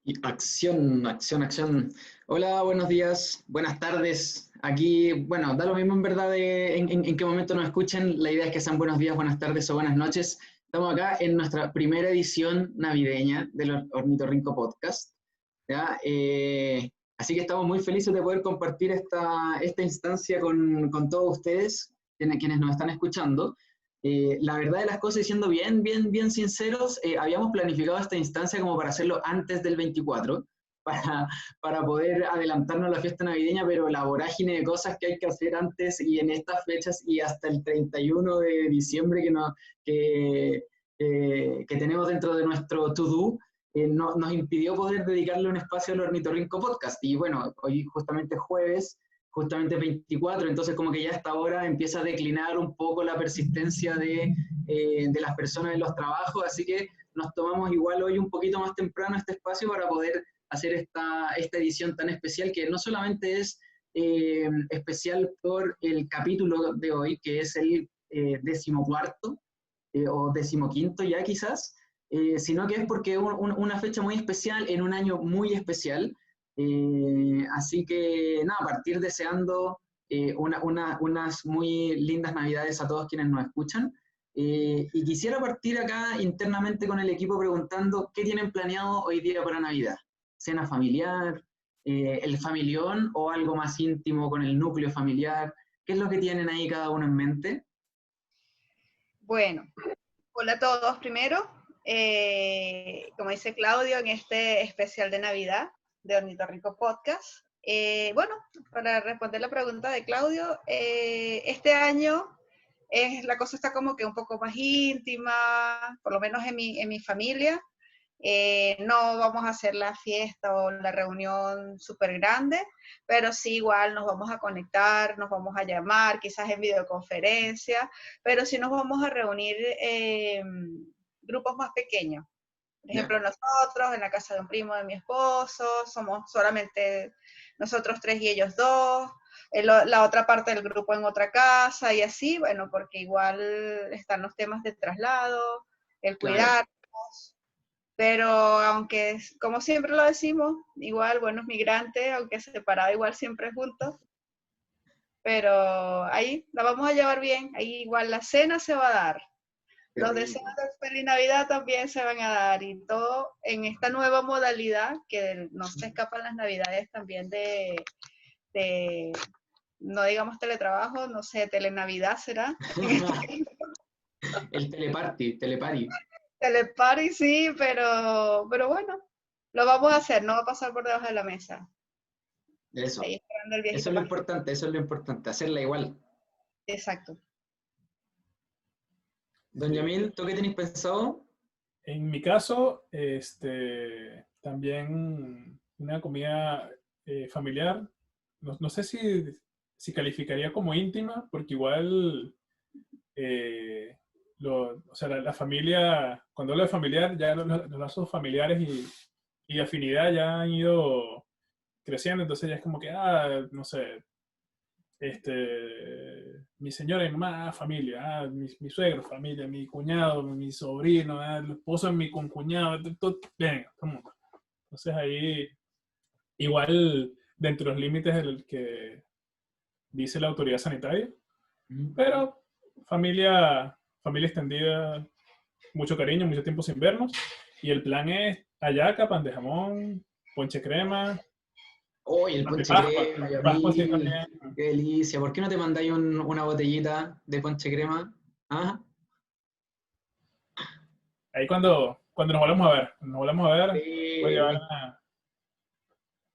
Y acción, acción, acción. Hola, buenos días, buenas tardes. Aquí, bueno, da lo mismo en verdad en qué momento nos escuchen. La idea es que sean buenos días, buenas tardes o buenas noches. Estamos acá en nuestra primera edición navideña del Ornitorrinco Podcast. ¿Ya? Así que estamos muy felices de poder compartir esta instancia con todos ustedes, quienes nos están escuchando. La verdad de las cosas, siendo bien sinceros, habíamos planificado esta instancia como para hacerlo antes del 24, para, para poder adelantarnos a la fiesta navideña, pero la vorágine de cosas que hay que hacer antes y en estas fechas y hasta el 31 de diciembre que tenemos dentro de nuestro to-do, nos impidió poder dedicarle un espacio al Ornitorrinco Podcast. Y bueno, hoy justamente jueves, justamente 24, entonces como que ya a esta hora empieza a declinar un poco la persistencia de las personas en los trabajos, así que nos tomamos igual hoy un poquito más temprano este espacio para poder hacer esta edición tan especial, que no solamente es especial por el capítulo de hoy, que es el 14º o 15º ya quizás, sino que es porque es una fecha muy especial en un año muy especial. Así que nada, partir deseando unas muy lindas navidades a todos quienes nos escuchan. Y quisiera partir acá internamente con el equipo preguntando qué tienen planeado hoy día para Navidad. ¿Cena familiar, el familión o algo más íntimo con el núcleo familiar? ¿Qué es lo que tienen ahí cada uno en mente? Bueno, hola a todos primero. Como dice Claudio, en este especial de Navidad de Ornitorrinco Podcast. Bueno, para responder la pregunta de Claudio, este año la cosa está como que un poco más íntima, por lo menos en mi familia. No vamos a hacer la fiesta o la reunión súper grande, pero sí igual nos vamos a conectar, nos vamos a llamar, quizás en videoconferencia, pero sí nos vamos a reunir grupos más pequeños. Por ejemplo, nosotros en la casa de un primo de mi esposo, somos solamente nosotros tres y ellos dos, la otra parte del grupo en otra casa y así, bueno, porque igual están los temas de traslado, el cuidar. Pero aunque, como siempre lo decimos, igual buenos migrantes, aunque separados, igual siempre juntos. Pero ahí la vamos a llevar bien, ahí igual la cena se va a dar. Los deseos de feliz Navidad también se van a dar y todo en esta nueva modalidad que no se escapan las Navidades también de no digamos teletrabajo, no sé, telenavidad será. El telepari. Telepari sí, pero bueno, lo vamos a hacer, no va a pasar por debajo de la mesa. Eso. Ahí esperando el Eso viejito es lo pastor. importante, eso es lo importante, hacerla igual. Exacto. Don Sí. Yamil, ¿tú qué tenéis pensado? En mi caso, también una comida familiar, no sé si calificaría como íntima, porque igual, o sea, la familia, cuando hablo de familiar, ya los lazos familiares y afinidad ya han ido creciendo, entonces ya es como que, no sé, mi señora y mi mamá, familia, mi suegro, familia, mi cuñado, mi sobrino, el esposo de mi concuñado, bien, todo el mundo. Entonces ahí, igual dentro de los límites del que dice la autoridad sanitaria, pero familia extendida, mucho cariño, mucho tiempo sin vernos, y el plan es hallaca, pan de jamón, ponche crema, ¡Uy, el pan de ponche Pascua, crema, pan de Pascua sí Yamil! también. ¡Qué delicia! ¿Por qué no te mandáis una botellita de ponche crema? ¿Ah? Ahí cuando nos volvamos a ver, voy a llevar Sí.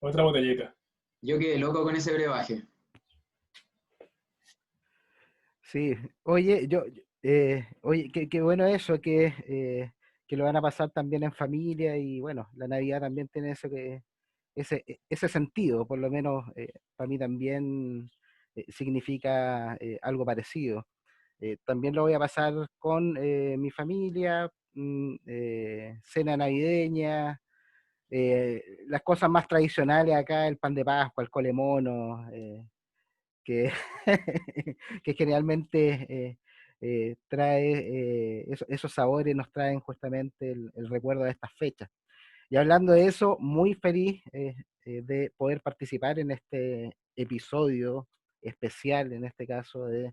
otra botellita. Yo quedé loco con ese brebaje. Sí, oye, oye, qué bueno eso, que lo van a pasar también en familia y bueno, la Navidad también tiene ese sentido, por lo menos para mí también significa algo parecido. También lo voy a pasar con mi familia, cena navideña, las cosas más tradicionales acá, el pan de Pascua, el cole mono, que, que generalmente trae esos sabores, nos traen justamente el recuerdo de estas fechas. Y hablando de eso, muy feliz de poder participar en este episodio especial, en este caso de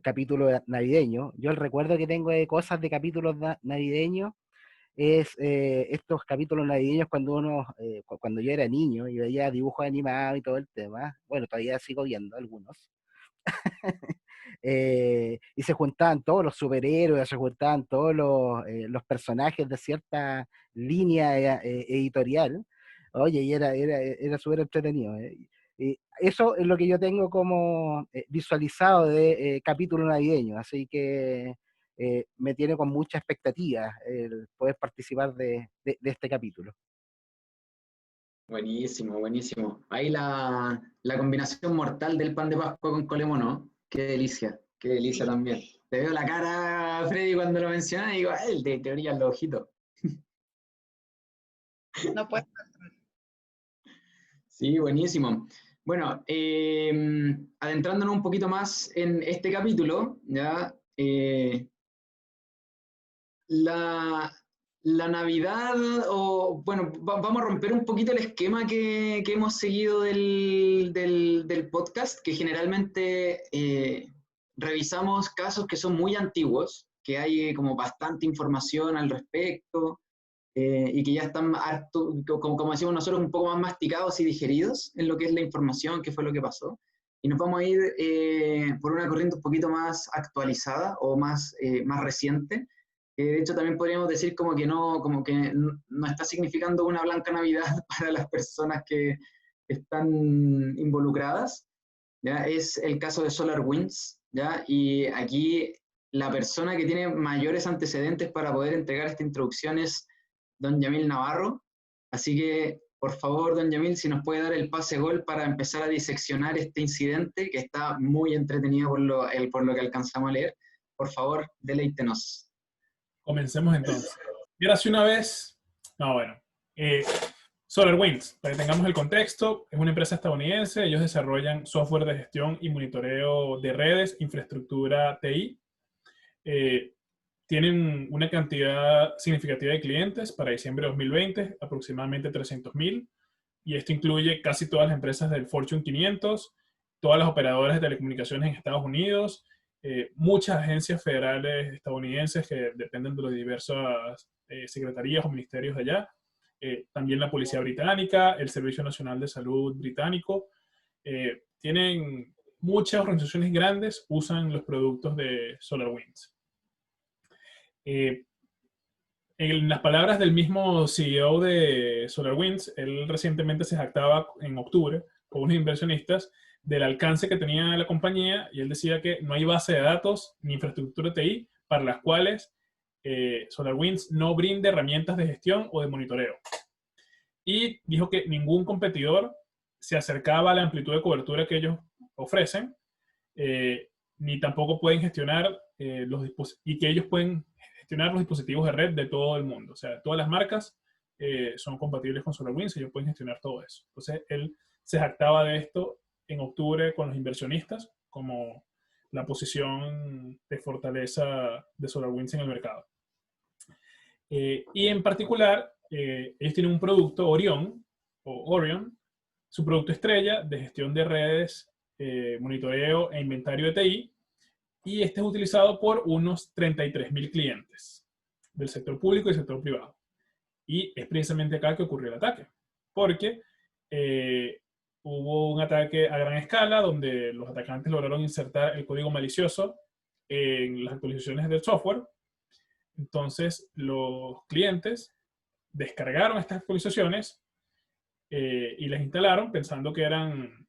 capítulo navideño. Yo el recuerdo que tengo de cosas de capítulos navideños es estos capítulos navideños cuando cuando yo era niño y veía dibujos animados y todo el tema. Bueno, todavía sigo viendo algunos. Y se juntaban todos los superhéroes, se juntaban todos los personajes de cierta línea editorial. Oye, y era súper entretenido. Y eso es lo que yo tengo como visualizado de capítulo navideño, así que me tiene con mucha expectativa el poder participar de este capítulo. Buenísimo, buenísimo. Ahí la combinación mortal del pan de Pascua con Colemo, ¿no? Qué delicia Sí, también. Te veo la cara, Freddy, cuando lo mencionas y digo, "Ah, el de teoría los ojitos". no puedes. Sí, buenísimo. Bueno, adentrándonos un poquito más en este capítulo, ya, la, la Navidad, o bueno, vamos a romper un poquito el esquema que hemos seguido del podcast, que generalmente revisamos casos que son muy antiguos, que hay como bastante información al respecto, y que ya están, harto, como decimos nosotros, un poco más masticados y digeridos en lo que es la información, qué fue lo que pasó. Y nos vamos a ir por una corriente un poquito más actualizada o más reciente, que de hecho también podríamos decir como que no está significando una blanca Navidad para las personas que están involucradas, ¿ya? Es el caso de SolarWinds, ¿ya? Y aquí la persona que tiene mayores antecedentes para poder entregar esta introducción es don Yamil Navarro. Así que, por favor, don Yamil, si nos puede dar el pase gol para empezar a diseccionar este incidente, que está muy entretenido por lo que alcanzamos a leer. Por favor, deleítenos. Comencemos entonces. Érase una vez, no, bueno, eh, SolarWinds, para que tengamos el contexto, es una empresa estadounidense, ellos desarrollan software de gestión y monitoreo de redes, infraestructura TI. Eh, Tienen una cantidad significativa de clientes para diciembre de 2020, aproximadamente 300.000, y esto incluye casi todas las empresas del Fortune 500, todas las operadoras de telecomunicaciones en Estados Unidos, muchas agencias federales estadounidenses que dependen de las diversas secretarías o ministerios de allá, también la Policía Británica, el Servicio Nacional de Salud británico. Tienen muchas organizaciones grandes, usan los productos de SolarWinds. En las palabras del mismo CEO de SolarWinds, él recientemente se jactaba en octubre con unos inversionistas del alcance que tenía la compañía, y él decía que no hay base de datos ni infraestructura TI para las cuales SolarWinds no brinde herramientas de gestión o de monitoreo. Y dijo que ningún competidor se acercaba a la amplitud de cobertura que ellos ofrecen, ni tampoco pueden gestionar los dispositivos, y que ellos pueden gestionar los dispositivos de red de todo el mundo. O sea, todas las marcas son compatibles con SolarWinds y ellos pueden gestionar todo eso. Entonces, él se jactaba de esto en octubre con los inversionistas como la posición de fortaleza de SolarWinds en el mercado. Y en particular, ellos tienen un producto, Orion, o Orion, su producto estrella de gestión de redes, monitoreo e inventario de TI, y este es utilizado por unos 33.000 clientes del sector público y sector privado. Y es precisamente acá que ocurrió el ataque, porque hubo un ataque a gran escala donde los atacantes lograron insertar el código malicioso en las actualizaciones del software. Entonces los clientes descargaron estas actualizaciones y las instalaron pensando que eran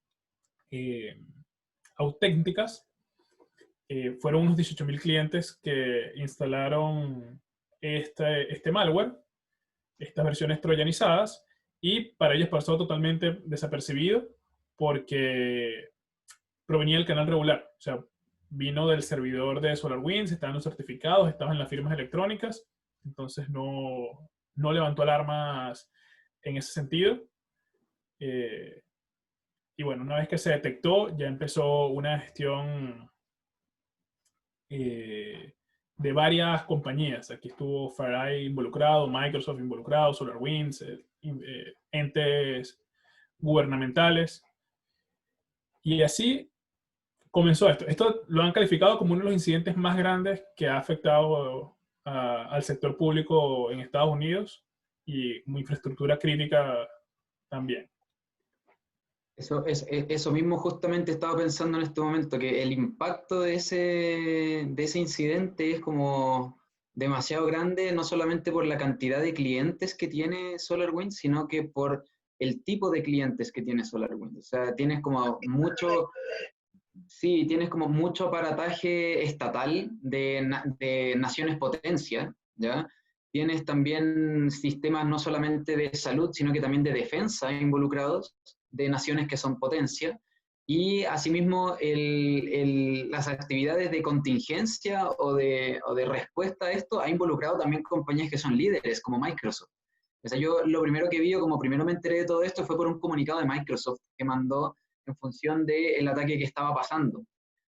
auténticas. Fueron unos 18.000 clientes que instalaron este malware, estas versiones troyanizadas, y para ellos pasó totalmente desapercibido porque provenía del canal regular. O sea, vino del servidor de SolarWinds, estaban los certificados, estaban las firmas electrónicas, entonces no levantó alarmas en ese sentido. Y bueno, una vez que se detectó, ya empezó una gestión de varias compañías. Aquí estuvo FireEye involucrado, Microsoft involucrado, SolarWinds, entes gubernamentales. Y así comenzó esto. Esto lo han calificado como uno de los incidentes más grandes que ha afectado al sector público en Estados Unidos y como infraestructura crítica también. Eso mismo justamente estaba pensando en este momento, que el impacto de ese incidente es como demasiado grande, no solamente por la cantidad de clientes que tiene SolarWinds, sino que por el tipo de clientes que tiene SolarWinds. O sea, tienes como mucho, sí, tienes como mucho aparataje estatal de naciones potencia, ¿ya? Tienes también sistemas no solamente de salud, sino que también de defensa involucrados, de naciones que son potencia, y asimismo las actividades de contingencia o de respuesta a esto ha involucrado también compañías que son líderes, como Microsoft. O sea, yo lo primero que vi, o como primero me enteré de todo esto, fue por un comunicado de Microsoft que mandó en función del ataque que estaba pasando.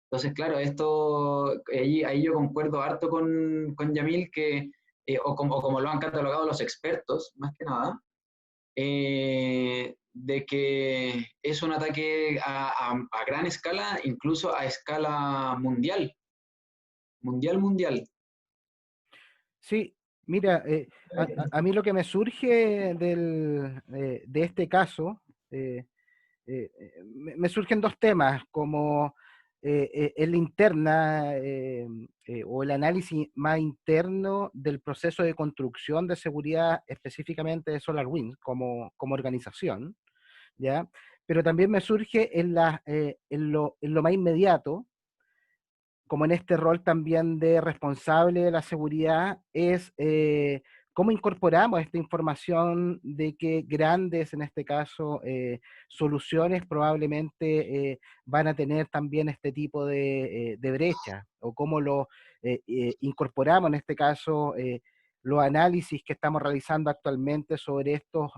Entonces, claro, ahí yo concuerdo harto con Yamil, que, como lo han catalogado los expertos, más que nada, de que es un ataque a gran escala, incluso a escala mundial. Mundial. Sí, mira, a mí lo que me surge de este caso, me surgen dos temas, como en la interna o el análisis más interno del proceso de construcción de seguridad específicamente de SolarWinds como organización, ¿ya? Pero también me surge en lo más inmediato, como en este rol también de responsable de la seguridad, es cómo incorporamos esta información de que grandes, en este caso, soluciones probablemente van a tener también este tipo de brecha, o cómo lo incorporamos, en este caso, los análisis que estamos realizando actualmente sobre estos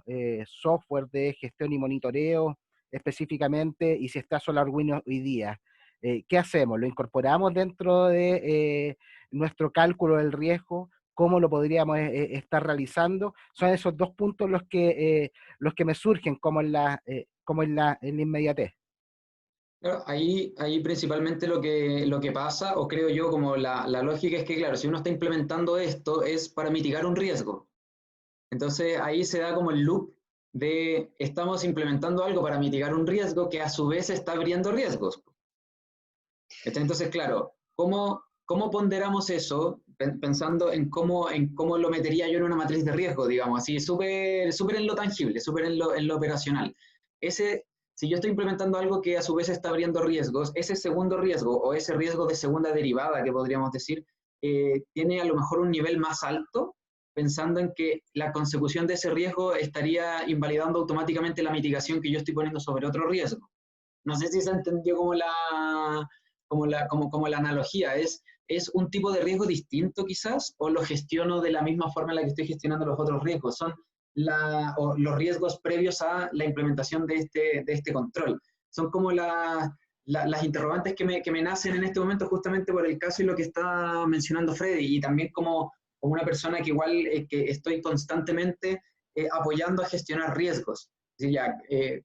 software de gestión y monitoreo específicamente, y si está SolarWinds hoy día. ¿Qué hacemos? ¿Lo incorporamos dentro de nuestro cálculo del riesgo? ¿Cómo lo podríamos estar realizando? Son esos dos puntos los que me surgen como en la inmediatez. Claro, ahí principalmente lo que pasa, o creo yo, como la lógica es que, claro, si uno está implementando esto es para mitigar un riesgo. Entonces ahí se da como el loop de estamos implementando algo para mitigar un riesgo que a su vez está abriendo riesgos. Entonces, claro, ¿cómo ponderamos eso? Pensando en cómo lo metería yo en una matriz de riesgo, digamos, así, súper en lo tangible, súper en lo operacional. Si yo estoy implementando algo que a su vez está abriendo riesgos, ese segundo riesgo o ese riesgo de segunda derivada, que podríamos decir, tiene a lo mejor un nivel más alto, pensando en que la consecución de ese riesgo estaría invalidando automáticamente la mitigación que yo estoy poniendo sobre otro riesgo. No sé si se entendió como la analogía. ¿Es un tipo de riesgo distinto quizás o lo gestiono de la misma forma en la que estoy gestionando los otros riesgos? Son los riesgos previos a la implementación de este control. Son como las interrogantes que me nacen en este momento justamente por el caso y lo que está mencionando Freddy, y también como una persona que igual que estoy constantemente apoyando a gestionar riesgos. Es decir, ya,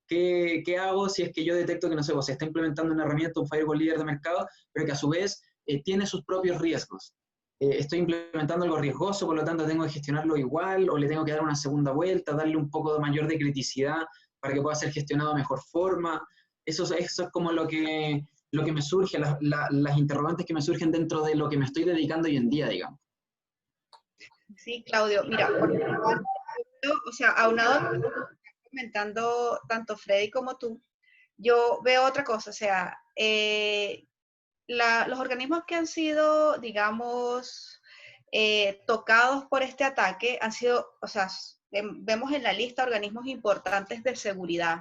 ¿qué hago si es que yo detecto que, no sé, se está implementando una herramienta, un firewall líder de mercado, pero que a su vez tiene sus propios riesgos? Estoy implementando algo riesgoso, por lo tanto tengo que gestionarlo igual, o le tengo que dar una segunda vuelta, darle un poco de mayor de criticidad para que pueda ser gestionado de mejor forma. Eso es como lo que me surge, las interrogantes que me surgen dentro de lo que me estoy dedicando hoy en día, digamos. Sí, Claudio, mira, o sea, aunado a lo que están comentando tanto Freddy como tú, yo veo otra cosa, o sea, los organismos que han sido, digamos, tocados por este ataque han sido, o sea, vemos en la lista organismos importantes de seguridad,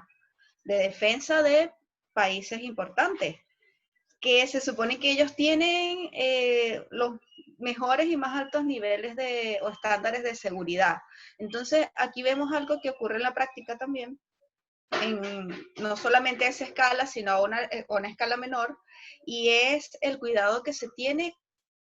de defensa de países importantes, que se supone que ellos tienen los mejores y más altos niveles o estándares de seguridad. Entonces, aquí vemos algo que ocurre en la práctica también, no solamente a esa escala, sino a una escala menor, y es el cuidado que se tiene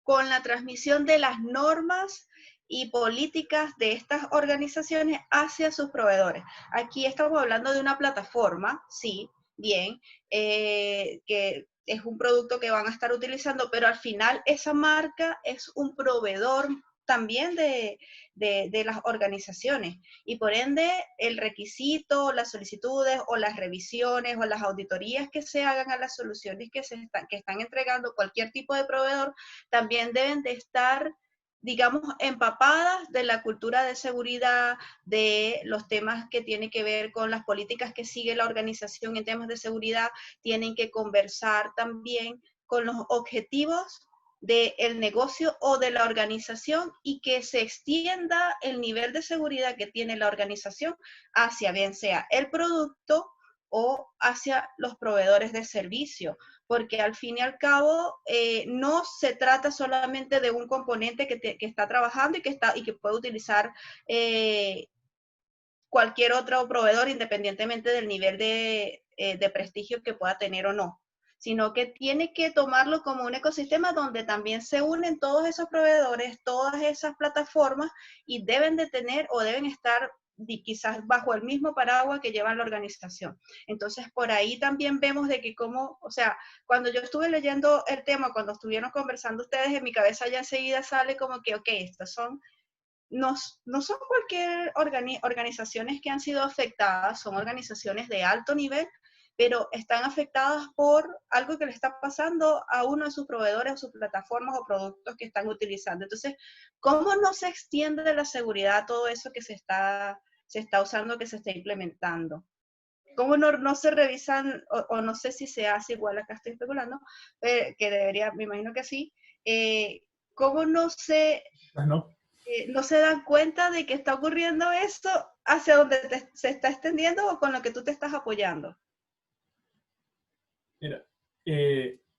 con la transmisión de las normas y políticas de estas organizaciones hacia sus proveedores. Aquí estamos hablando de una plataforma, sí, bien, que es un producto que van a estar utilizando, pero al final esa marca es un proveedor también de las organizaciones, y por ende el requisito, las solicitudes o las revisiones o las auditorías que se hagan a las soluciones que están entregando cualquier tipo de proveedor también deben de estar, digamos, empapadas de la cultura de seguridad, de los temas que tienen que ver con las políticas que sigue la organización en temas de seguridad. Tienen que conversar también con los objetivos del negocio o de la organización, y que se extienda el nivel de seguridad que tiene la organización hacia bien sea el producto o hacia los proveedores de servicio, porque al fin y al cabo no se trata solamente de un componente que está trabajando y que puede utilizar cualquier otro proveedor independientemente del nivel de prestigio que pueda tener o no, sino que tiene que tomarlo como un ecosistema donde también se unen todos esos proveedores, todas esas plataformas, y deben de tener o deben estar quizás bajo el mismo paraguas que lleva la organización. Entonces, por ahí también vemos de que como, o sea, cuando yo estuve leyendo el tema, cuando estuvieron conversando ustedes, en mi cabeza ya enseguida sale como que, ok, estos son, no son cualquier organizaciones que han sido afectadas, son organizaciones de alto nivel, pero están afectadas por algo que le está pasando a uno de sus proveedores o sus plataformas o productos que están utilizando. Entonces, ¿cómo no se extiende la seguridad a todo eso que se está usando, que se está implementando? ¿Cómo no se revisan, o no sé si se hace igual, acá estoy especulando, que debería, me imagino que sí, ¿cómo no se dan cuenta de que está ocurriendo esto hacia donde se está extendiendo o con lo que tú te estás apoyando? Mira,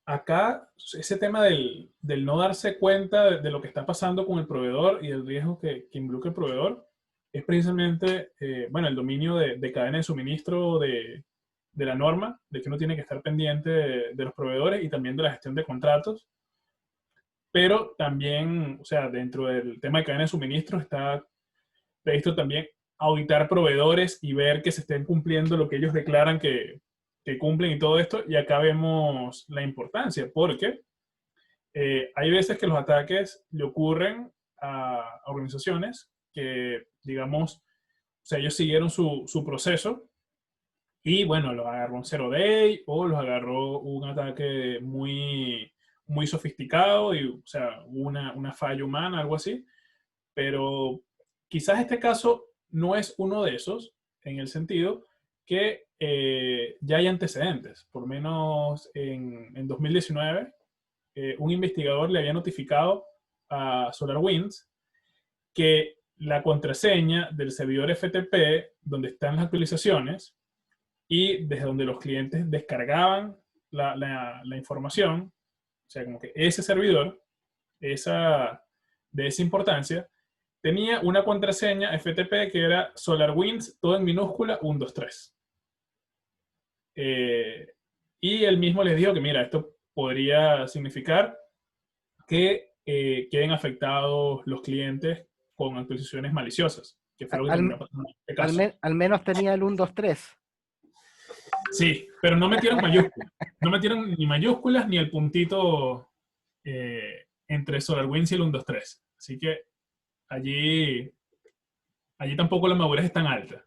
acá ese tema del no darse cuenta de lo que está pasando con el proveedor y el riesgo que involucra el proveedor es precisamente, bueno, el dominio de cadena de suministro de la norma, de que uno tiene que estar pendiente de los proveedores y también de la gestión de contratos. Pero también, o sea, dentro del tema de cadena de suministro está previsto también auditar proveedores y ver que se estén cumpliendo lo que ellos declaran que cumplen y todo esto. Y acá vemos la importancia, porque hay veces que los ataques le ocurren a organizaciones que, digamos, o sea, ellos siguieron su proceso y, bueno, los agarró un zero day o los agarró un ataque muy, muy sofisticado y, o sea, una falla humana, algo así. Pero quizás este caso no es uno de esos, en el sentido que ya hay antecedentes. Por lo menos en 2019, un investigador le había notificado a SolarWinds que la contraseña del servidor FTP, donde están las actualizaciones, y desde donde los clientes descargaban la información, o sea, como que ese servidor, de esa importancia, tenía una contraseña FTP que era SolarWinds, todo en minúscula, 123. Y él mismo les dijo que, mira, esto podría significar que queden afectados los clientes con actualizaciones maliciosas, que fue lo que terminó pasando en este caso. Al menos tenía el 123. Sí, pero no metieron mayúsculas. No metieron ni mayúsculas ni el puntito entre SolarWinds y el 123. Así que allí tampoco la madurez es tan alta.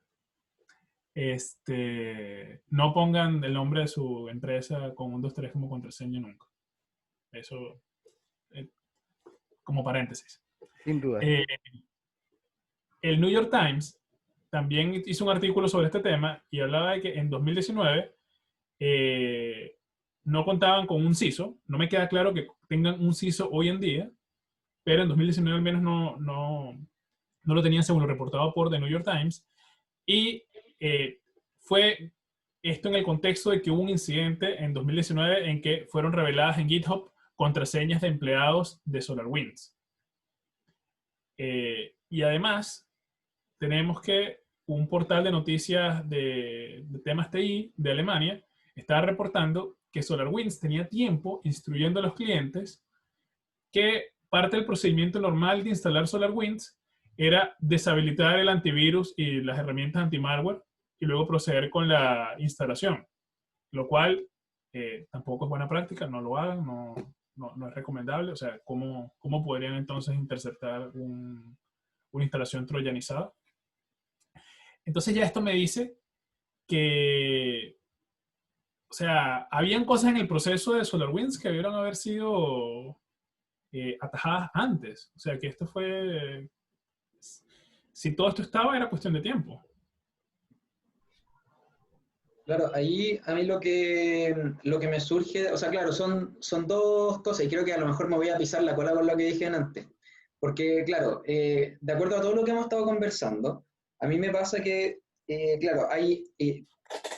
No pongan el nombre de su empresa con 123 como contraseña nunca. Eso como paréntesis. Sin duda. El New York Times también hizo un artículo sobre este tema y hablaba de que en 2019 no contaban con un CISO. No me queda claro que tengan un CISO hoy en día, pero en 2019 al menos no lo tenían, según lo reportado por The New York Times. Y fue esto en el contexto de que hubo un incidente en 2019 en que fueron reveladas en GitHub contraseñas de empleados de SolarWinds. Y además, tenemos que un portal de noticias de temas TI de Alemania estaba reportando que SolarWinds tenía tiempo instruyendo a los clientes que parte del procedimiento normal de instalar SolarWinds era deshabilitar el antivirus y las herramientas anti-malware y luego proceder con la instalación, lo cual tampoco es buena práctica, no lo hagan, no es recomendable. O sea, ¿cómo podrían entonces interceptar una instalación troyanizada? Entonces ya esto me dice que, o sea, habían cosas en el proceso de SolarWinds que debieron haber sido atajadas antes. O sea, que esto fue, si todo esto estaba, era cuestión de tiempo. Claro, ahí a mí lo que me surge, o sea, claro, son dos cosas, y creo que a lo mejor me voy a pisar la cola con lo que dije antes. Porque, claro, de acuerdo a todo lo que hemos estado conversando, a mí me pasa que, claro,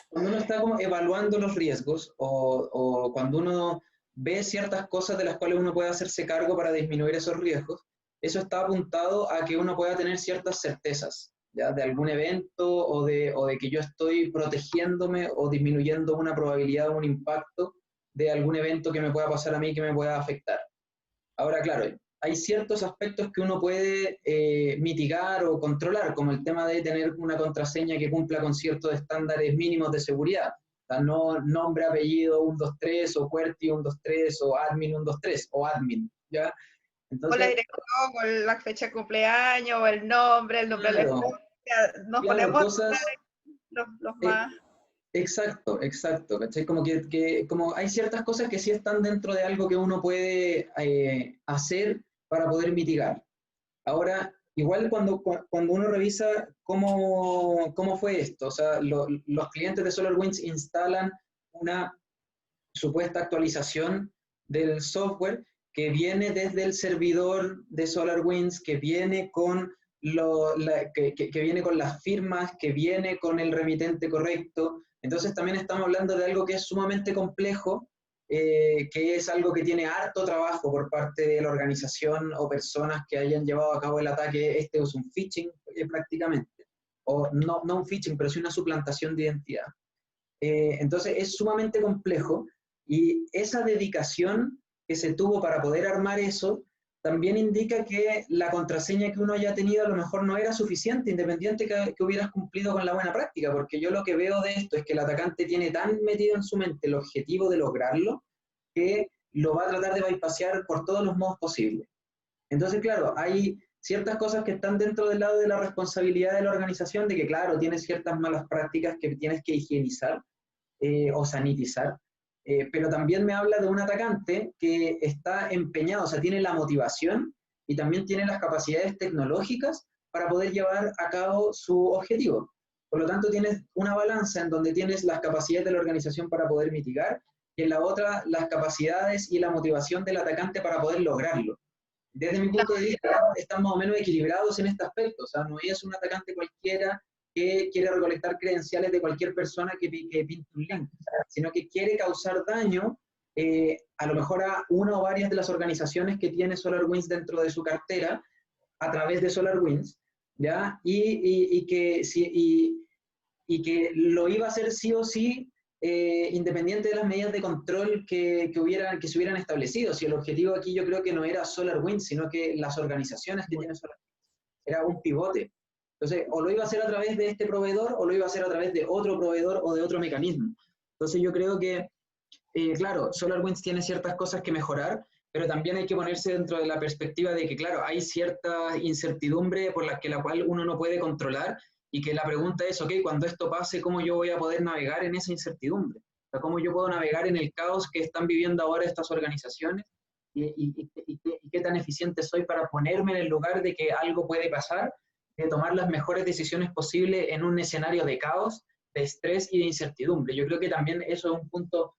cuando uno está como evaluando los riesgos o cuando uno ve ciertas cosas de las cuales uno puede hacerse cargo para disminuir esos riesgos, eso está apuntado a que uno pueda tener ciertas certezas, ¿ya? De algún evento o de que yo estoy protegiéndome o disminuyendo una probabilidad o un impacto de algún evento que me pueda pasar a mí que me pueda afectar. Ahora, claro, hay ciertos aspectos que uno puede mitigar o controlar, como el tema de tener una contraseña que cumpla con ciertos estándares mínimos de seguridad. O sea, no nombre, apellido 123 o QWERTY 123 o admin 123 o admin, ¿ya? O la Entonces, dirección, o la fecha de cumpleaños, o el nombre de la claro, escuela. Nos claro, ponemos cosas, los eh, más... exacto, exacto, ¿cachai? Como hay ciertas cosas que sí están dentro de algo que uno puede hacer para poder mitigar. Ahora, igual cuando uno revisa cómo fue esto, o sea, los clientes de SolarWinds instalan una supuesta actualización del software que viene desde el servidor de SolarWinds, que viene que viene con las firmas, que viene con el remitente correcto. Entonces también estamos hablando de algo que es sumamente complejo, que es algo que tiene harto trabajo por parte de la organización o personas que hayan llevado a cabo el ataque. Este es un phishing prácticamente, o no un phishing, pero sí una suplantación de identidad. Entonces es sumamente complejo y esa dedicación que se tuvo para poder armar eso también indica que la contraseña que uno haya tenido a lo mejor no era suficiente, independiente que hubieras cumplido con la buena práctica, porque yo lo que veo de esto es que el atacante tiene tan metido en su mente el objetivo de lograrlo que lo va a tratar de bypassear por todos los modos posibles. Entonces, claro, hay ciertas cosas que están dentro del lado de la responsabilidad de la organización, de que, claro, tienes ciertas malas prácticas que tienes que higienizar, o sanitizar, pero también me habla de un atacante que está empeñado, o sea, tiene la motivación y también tiene las capacidades tecnológicas para poder llevar a cabo su objetivo. Por lo tanto, tienes una balanza en donde tienes las capacidades de la organización para poder mitigar y en la otra las capacidades y la motivación del atacante para poder lograrlo. Desde mi punto de vista, están más o menos equilibrados en este aspecto, o sea, no es un atacante cualquiera que quiere recolectar credenciales de cualquier persona que pinte un link, sino que quiere causar daño a lo mejor a una o varias de las organizaciones que tiene SolarWinds dentro de su cartera a través de SolarWinds, ¿ya? Y que lo iba a hacer sí o sí, independiente de las medidas de control que se hubieran establecido. Si el objetivo aquí yo creo que no era SolarWinds, sino que las organizaciones que tienen SolarWinds. Era un pivote. Entonces, o lo iba a hacer a través de este proveedor o lo iba a hacer a través de otro proveedor o de otro mecanismo. Entonces, yo creo que, claro, SolarWinds tiene ciertas cosas que mejorar, pero también hay que ponerse dentro de la perspectiva de que, claro, hay cierta incertidumbre por la cual uno no puede controlar y que la pregunta es, ok, cuando esto pase, ¿cómo yo voy a poder navegar en esa incertidumbre? O sea, ¿cómo yo puedo navegar en el caos que están viviendo ahora estas organizaciones? Y qué tan eficiente soy para ponerme en el lugar de que algo puede pasar, de tomar las mejores decisiones posibles en un escenario de caos, de estrés y de incertidumbre. Yo creo que también eso es un punto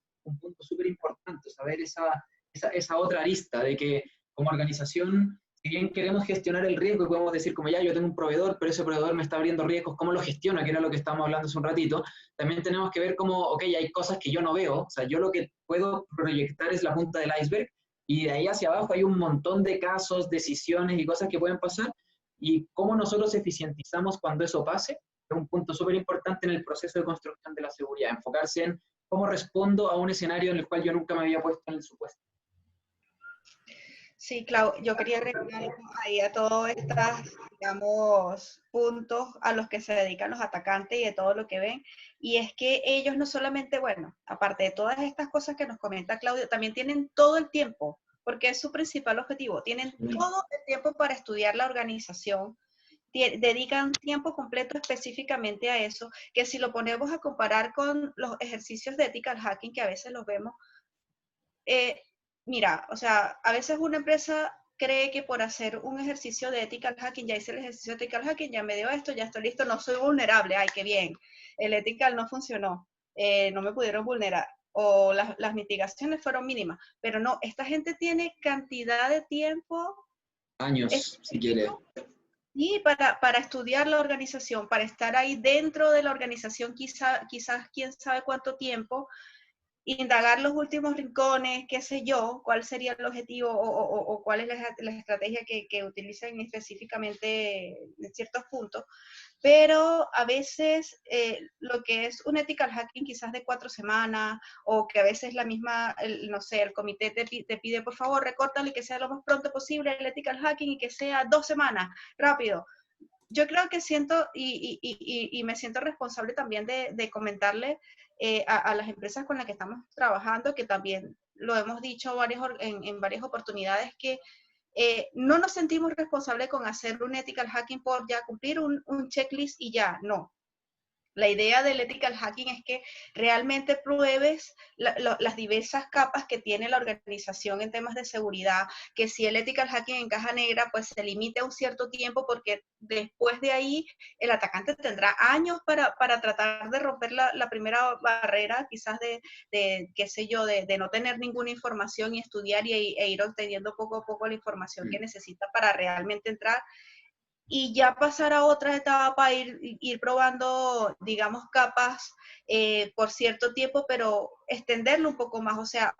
súper importante, saber esa otra arista de que como organización, si bien queremos gestionar el riesgo y podemos decir como ya yo tengo un proveedor, pero ese proveedor me está abriendo riesgos, ¿cómo lo gestiona? Que era lo que estábamos hablando hace un ratito. También tenemos que ver cómo, ok, hay cosas que yo no veo, o sea, yo lo que puedo proyectar es la punta del iceberg y de ahí hacia abajo hay un montón de casos, decisiones y cosas que pueden pasar y cómo nosotros eficientizamos cuando eso pase es un punto súper importante en el proceso de construcción de la seguridad, enfocarse en cómo respondo a un escenario en el cual yo nunca me había puesto en el supuesto. Sí, Clau, yo quería agregar algo ahí a todos estos, digamos, puntos a los que se dedican los atacantes y de todo lo que ven. Y es que ellos no solamente, bueno, aparte de todas estas cosas que nos comenta Claudio, también tienen todo el tiempo, porque es su principal objetivo. Tienen todo el tiempo para estudiar la organización, dedican tiempo completo específicamente a eso, que si lo ponemos a comparar con los ejercicios de ethical hacking que a veces los vemos, eh, mira, o sea, a veces una empresa cree que por hacer un ejercicio de ethical hacking, ya hice el ejercicio de ethical hacking, ya me dio esto, ya estoy listo, no soy vulnerable, ay, qué bien, el ethical no funcionó, no me pudieron vulnerar, o las mitigaciones fueron mínimas, pero no, esta gente tiene cantidad de tiempo Años, si quiere. y para estudiar la organización, para estar ahí dentro de la organización, quizás quién sabe cuánto tiempo, indagar los últimos rincones, qué sé yo, cuál sería el objetivo o cuál es la estrategia que utilizan específicamente en ciertos puntos, pero a veces lo que es un ethical hacking quizás de 4 semanas, o que a veces la misma, no sé, el comité te pide, por favor, recórtale que sea lo más pronto posible el ethical hacking y que sea 2 semanas, rápido. Yo creo que siento y me siento responsable también de comentarle a las empresas con las que estamos trabajando, que también lo hemos dicho en varias oportunidades, que no nos sentimos responsables con hacer un ethical hacking por ya cumplir un checklist y ya, no. La idea del ethical hacking es que realmente pruebes las diversas capas que tiene la organización en temas de seguridad, que si el ethical hacking en caja negra, pues se limite a un cierto tiempo, porque después de ahí el atacante tendrá años para tratar de romper la primera barrera, quizás qué sé yo, de no tener ninguna información y estudiar e ir obteniendo poco a poco la información que necesita para realmente entrar y ya pasar a otra etapa, ir probando, digamos, capas por cierto tiempo, pero extenderlo un poco más. O sea,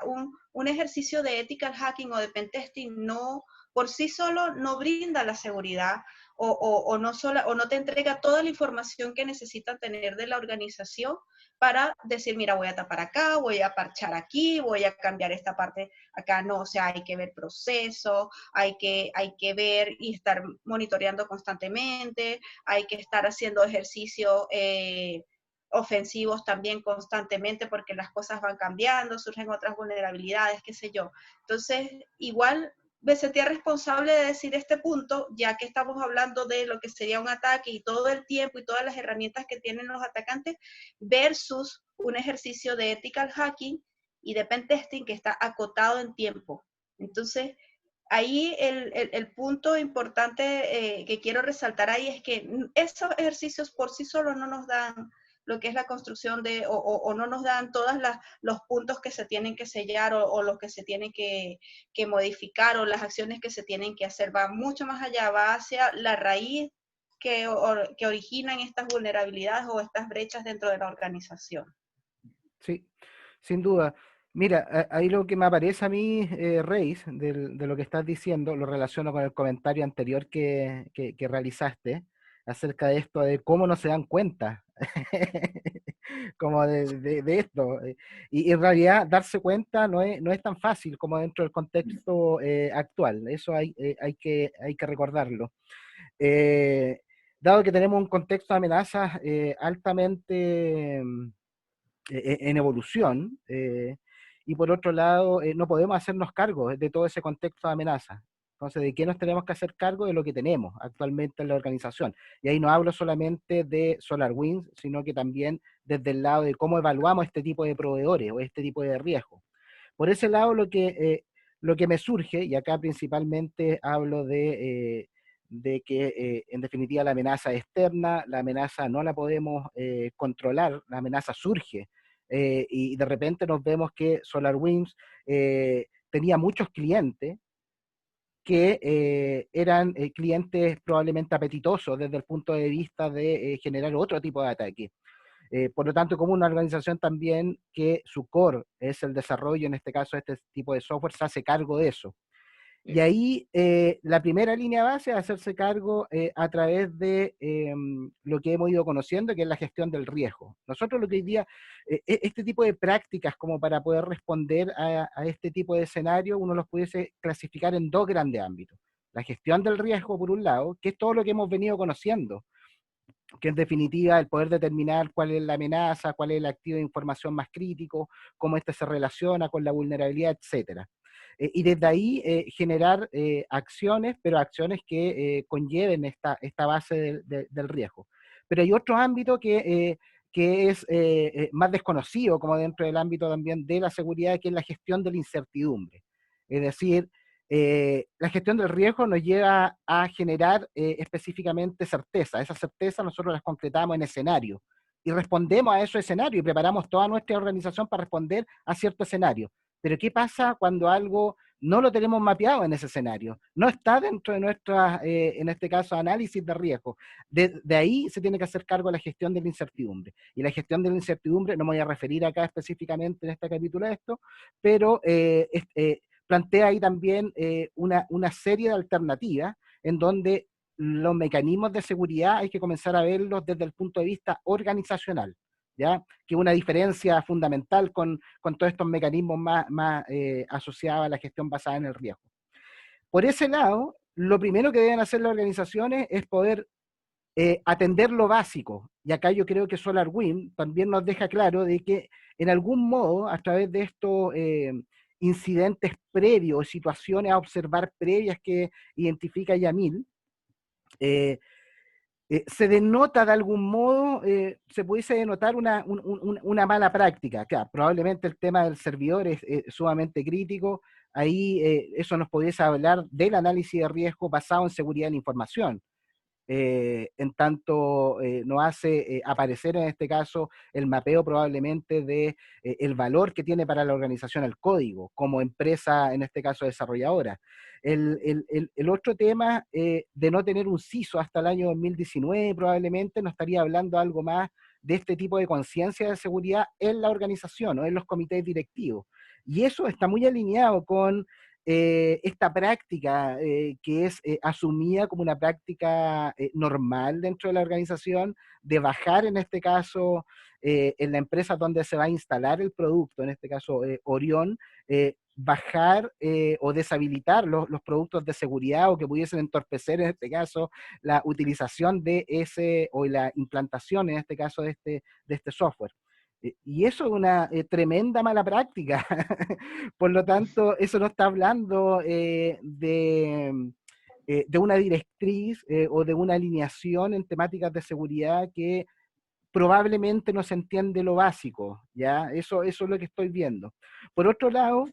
un ejercicio de ethical hacking o de pentesting no, por sí solo no brinda la seguridad o no te entrega toda la información que necesitan tener de la organización para decir, mira, voy a tapar acá, voy a parchar aquí, voy a cambiar esta parte acá. No, o sea, hay que ver procesos, hay que ver y estar monitoreando constantemente, hay que estar haciendo ejercicios ofensivos también constantemente porque las cosas van cambiando, surgen otras vulnerabilidades, qué sé yo. Entonces, igual me sentía responsable de decir este punto, ya que estamos hablando de lo que sería un ataque y todo el tiempo y todas las herramientas que tienen los atacantes versus un ejercicio de ethical hacking y de pentesting que está acotado en tiempo. Entonces, ahí el punto importante que quiero resaltar ahí es que esos ejercicios por sí solos no nos dan lo que es la construcción o no nos dan todos los puntos que se tienen que sellar o los que se tienen que modificar o las acciones que se tienen que hacer. Va mucho más allá, va hacia la raíz que originan estas vulnerabilidades o estas brechas dentro de la organización. Sí, sin duda. Mira, ahí lo que me aparece a mí, Reis, de lo que estás diciendo, lo relaciono con el comentario anterior que realizaste acerca de esto, de cómo no se dan cuenta, como de esto. Y en realidad darse cuenta no es tan fácil como dentro del contexto actual. Eso hay que recordarlo. Eh, Dado que tenemos un contexto de amenazas altamente en evolución, y por otro lado, no podemos hacernos cargo de todo ese contexto de amenaza. Entonces, ¿de qué nos tenemos que hacer cargo? De lo que tenemos actualmente en la organización. Y ahí no hablo solamente de SolarWinds, sino que también desde el lado de cómo evaluamos este tipo de proveedores o este tipo de riesgos. Por ese lado, lo que me surge, y acá principalmente hablo de que en definitiva la amenaza es externa, la amenaza no la podemos controlar, la amenaza surge, y de repente nos vemos que SolarWinds tenía muchos clientes que eran clientes probablemente apetitosos desde el punto de vista de generar otro tipo de ataque. Por lo tanto, como una organización también que su core es el desarrollo, en este caso, de este tipo de software, se hace cargo de eso. Y ahí la primera línea base es hacerse cargo a través de lo que hemos ido conociendo, que es la gestión del riesgo. Nosotros lo que hoy día, este tipo de prácticas como para poder responder a este tipo de escenario, uno los pudiese clasificar en dos grandes ámbitos. La gestión del riesgo, por un lado, que es todo lo que hemos venido conociendo, que en definitiva el poder determinar cuál es la amenaza, cuál es el activo de información más crítico, cómo éste se relaciona con la vulnerabilidad, etcétera. Y desde ahí generar acciones, pero acciones que conlleven esta base del riesgo. Pero hay otro ámbito que es más desconocido, como dentro del ámbito también de la seguridad, que es la gestión de la incertidumbre. Es decir, la gestión del riesgo nos lleva a generar específicamente certeza. Esa certeza nosotros las concretamos en escenario y respondemos a esos escenarios y preparamos toda nuestra organización para responder a cierto escenario. Pero ¿qué pasa cuando algo no lo tenemos mapeado en ese escenario? No está dentro de nuestra, en este caso, análisis de riesgo. De ahí se tiene que hacer cargo de la gestión de la incertidumbre. Y la gestión de la incertidumbre, no me voy a referir acá específicamente en este capítulo a esto, pero plantea ahí también una serie de alternativas en donde los mecanismos de seguridad hay que comenzar a verlos desde el punto de vista organizacional, ¿ya? Que es una diferencia fundamental con todos estos mecanismos más asociados a la gestión basada en el riesgo. Por ese lado, lo primero que deben hacer las organizaciones es poder atender lo básico. Y acá yo creo que SolarWinds también nos deja claro de que en algún modo, a través de estos incidentes previos, situaciones a observar previas que identifica Yamil, se denota de algún modo, se pudiese denotar una mala práctica. Claro, probablemente el tema del servidor es sumamente crítico. Ahí eso nos pudiese hablar del análisis de riesgo basado en seguridad de la información. En tanto nos hace aparecer en este caso el mapeo probablemente de el valor que tiene para la organización el código, como empresa, en este caso desarrolladora. El otro tema de no tener un CISO hasta el año 2019 probablemente nos estaría hablando algo más de este tipo de conciencia de seguridad en la organización o en los comités directivos. Y eso está muy alineado con esta práctica que es asumida como una práctica normal dentro de la organización, de bajar en este caso en la empresa donde se va a instalar el producto, en este caso Orión, bajar o deshabilitar los productos de seguridad o que pudiesen entorpecer en este caso la utilización de ese o la implantación en este caso de este software. Y eso es una tremenda mala práctica. Por lo tanto, eso no está hablando de una directriz o de una alineación en temáticas de seguridad que probablemente no se entiende lo básico, ¿ya? Eso es lo que estoy viendo. Por otro lado,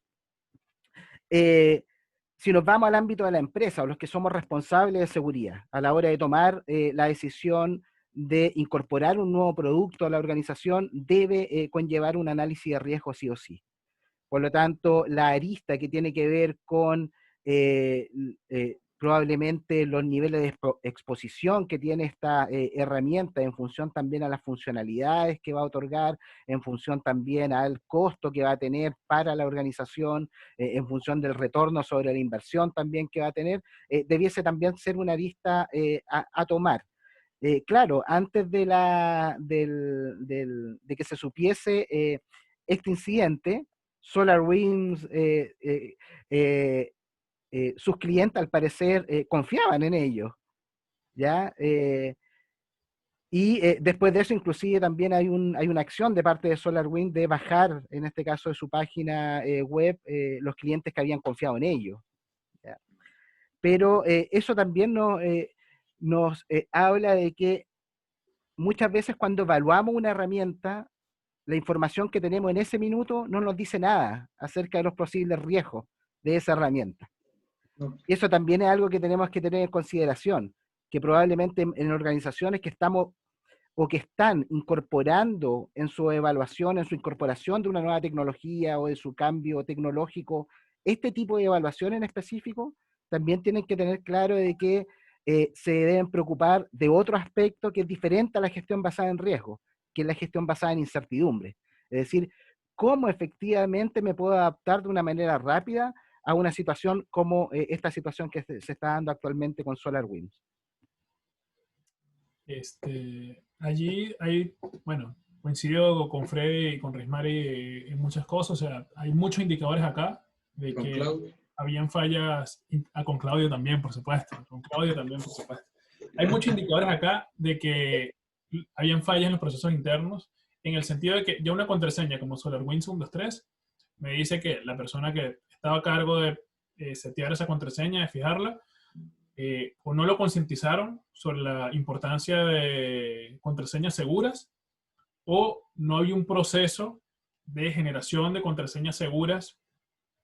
si nos vamos al ámbito de la empresa o los que somos responsables de seguridad, a la hora de tomar la decisión de incorporar un nuevo producto a la organización, debe conllevar un análisis de riesgo sí o sí. Por lo tanto, la arista que tiene que ver con probablemente los niveles de exposición que tiene esta herramienta en función también a las funcionalidades que va a otorgar, en función también al costo que va a tener para la organización, en función del retorno sobre la inversión también que va a tener, debiese también ser una arista a tomar. Claro, antes de que se supiese este incidente, SolarWinds, sus clientes al parecer confiaban en ellos, ¿ya? Después de eso, inclusive también hay una acción de parte de SolarWinds de bajar, en este caso de su página web, los clientes que habían confiado en ellos, ¿ya? Pero eso también nos habla de que muchas veces cuando evaluamos una herramienta, la información que tenemos en ese minuto no nos dice nada acerca de los posibles riesgos de esa herramienta. Y eso también es algo que tenemos que tener en consideración, que probablemente en organizaciones que estamos o que están incorporando en su evaluación, en su incorporación de una nueva tecnología o de su cambio tecnológico, este tipo de evaluación en específico, también tienen que tener claro de que se deben preocupar de otro aspecto que es diferente a la gestión basada en riesgo, que es la gestión basada en incertidumbre. Es decir, cómo efectivamente me puedo adaptar de una manera rápida a una situación como esta situación que se está dando actualmente con SolarWinds? Allí hay, bueno, coincido con Freddy y con Rismari en muchas cosas. O sea, hay muchos indicadores acá de Con que Claudio. habían fallas, con Claudio también, por supuesto, con Claudio también, por supuesto. Hay muchos indicadores acá de que habían fallas en los procesos internos, en el sentido de que ya una contraseña como SolarWinds 123 me dice que la persona que estaba a cargo de setear esa contraseña, de fijarla, o no lo concientizaron sobre la importancia de contraseñas seguras, o no había un proceso de generación de contraseñas seguras,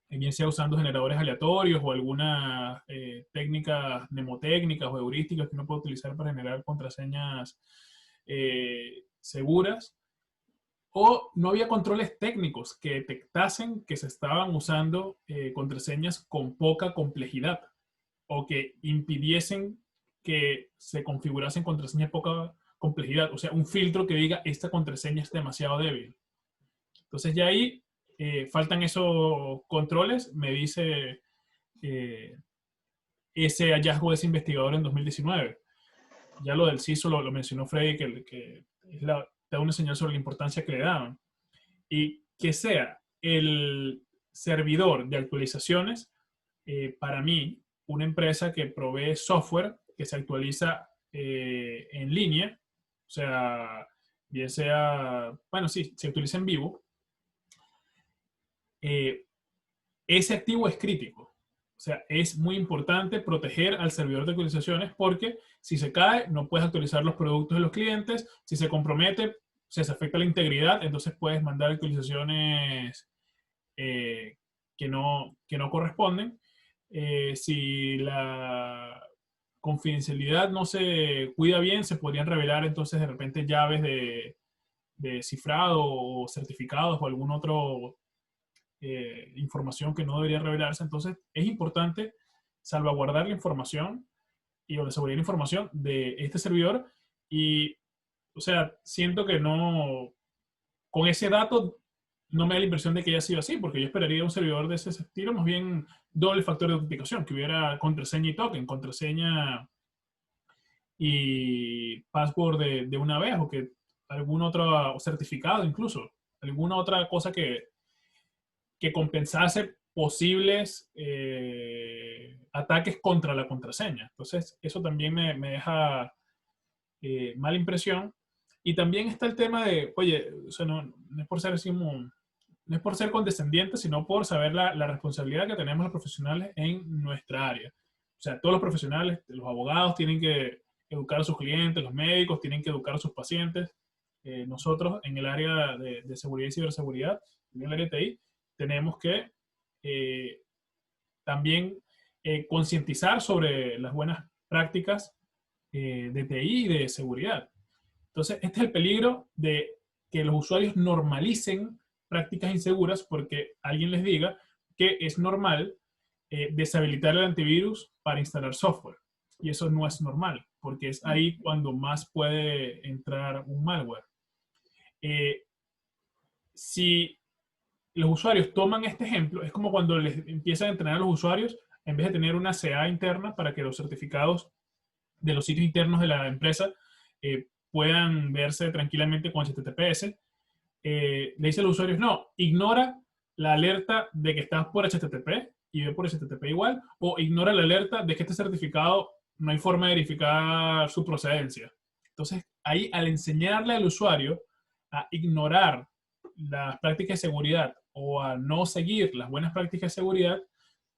bien sea usando generadores aleatorios o algunas técnicas mnemotécnicas o heurísticas que uno puede utilizar para generar contraseñas seguras, o no había controles técnicos que detectasen que se estaban usando contraseñas con poca complejidad, o que impidiesen que se configurasen contraseñas de poca complejidad. O sea, un filtro que diga, esta contraseña es demasiado débil. Entonces ya ahí faltan esos controles, me dice ese hallazgo de ese investigador en 2019. Ya lo del CISO lo mencionó Freddy, que da una señal sobre la importancia que le daban. Y que sea el servidor de actualizaciones, para mí, una empresa que provee software que se actualiza en línea, o sea, bien sea, bueno, sí, se actualiza en vivo, ese activo es crítico. O sea, es muy importante proteger al servidor de actualizaciones, porque si se cae, no puedes actualizar los productos de los clientes. Si se compromete, se afecta la integridad, entonces puedes mandar actualizaciones que no corresponden. Si la confidencialidad no se cuida bien, se podrían revelar entonces de repente llaves de cifrado o certificados o algún otro información que no debería revelarse. Entonces es importante salvaguardar la información y o la seguridad de la información de este servidor. Y, o sea, siento que no, con ese dato no me da la impresión de que haya sido así, porque yo esperaría un servidor de ese estilo, más bien doble factor de autenticación, que hubiera contraseña y token, contraseña y password de una vez, o que algún otro o certificado incluso, alguna otra cosa que compensase posibles ataques contra la contraseña. Entonces, eso también me deja mala impresión. Y también está el tema de, oye, o sea, no es por ser así no es por ser condescendiente, sino por saber la responsabilidad que tenemos los profesionales en nuestra área. O sea, todos los profesionales, los abogados tienen que educar a sus clientes, los médicos tienen que educar a sus pacientes. Nosotros en el área de seguridad y ciberseguridad, en el área de TI, tenemos que también concientizar sobre las buenas prácticas de TI y de seguridad. Entonces, este es el peligro de que los usuarios normalicen prácticas inseguras, porque alguien les diga que es normal deshabilitar el antivirus para instalar software. Y eso no es normal, porque es ahí cuando más puede entrar un malware. Si los usuarios toman este ejemplo, es como cuando les empiezan a entrenar a los usuarios, en vez de tener una CA interna para que los certificados de los sitios internos de la empresa puedan verse tranquilamente con HTTPS, le dice a los usuarios, no, ignora la alerta de que estás por HTTP y ve por HTTP igual, o ignora la alerta de que este certificado no hay forma de verificar su procedencia. Entonces, ahí al enseñarle al usuario a ignorar las prácticas de seguridad o a no seguir las buenas prácticas de seguridad,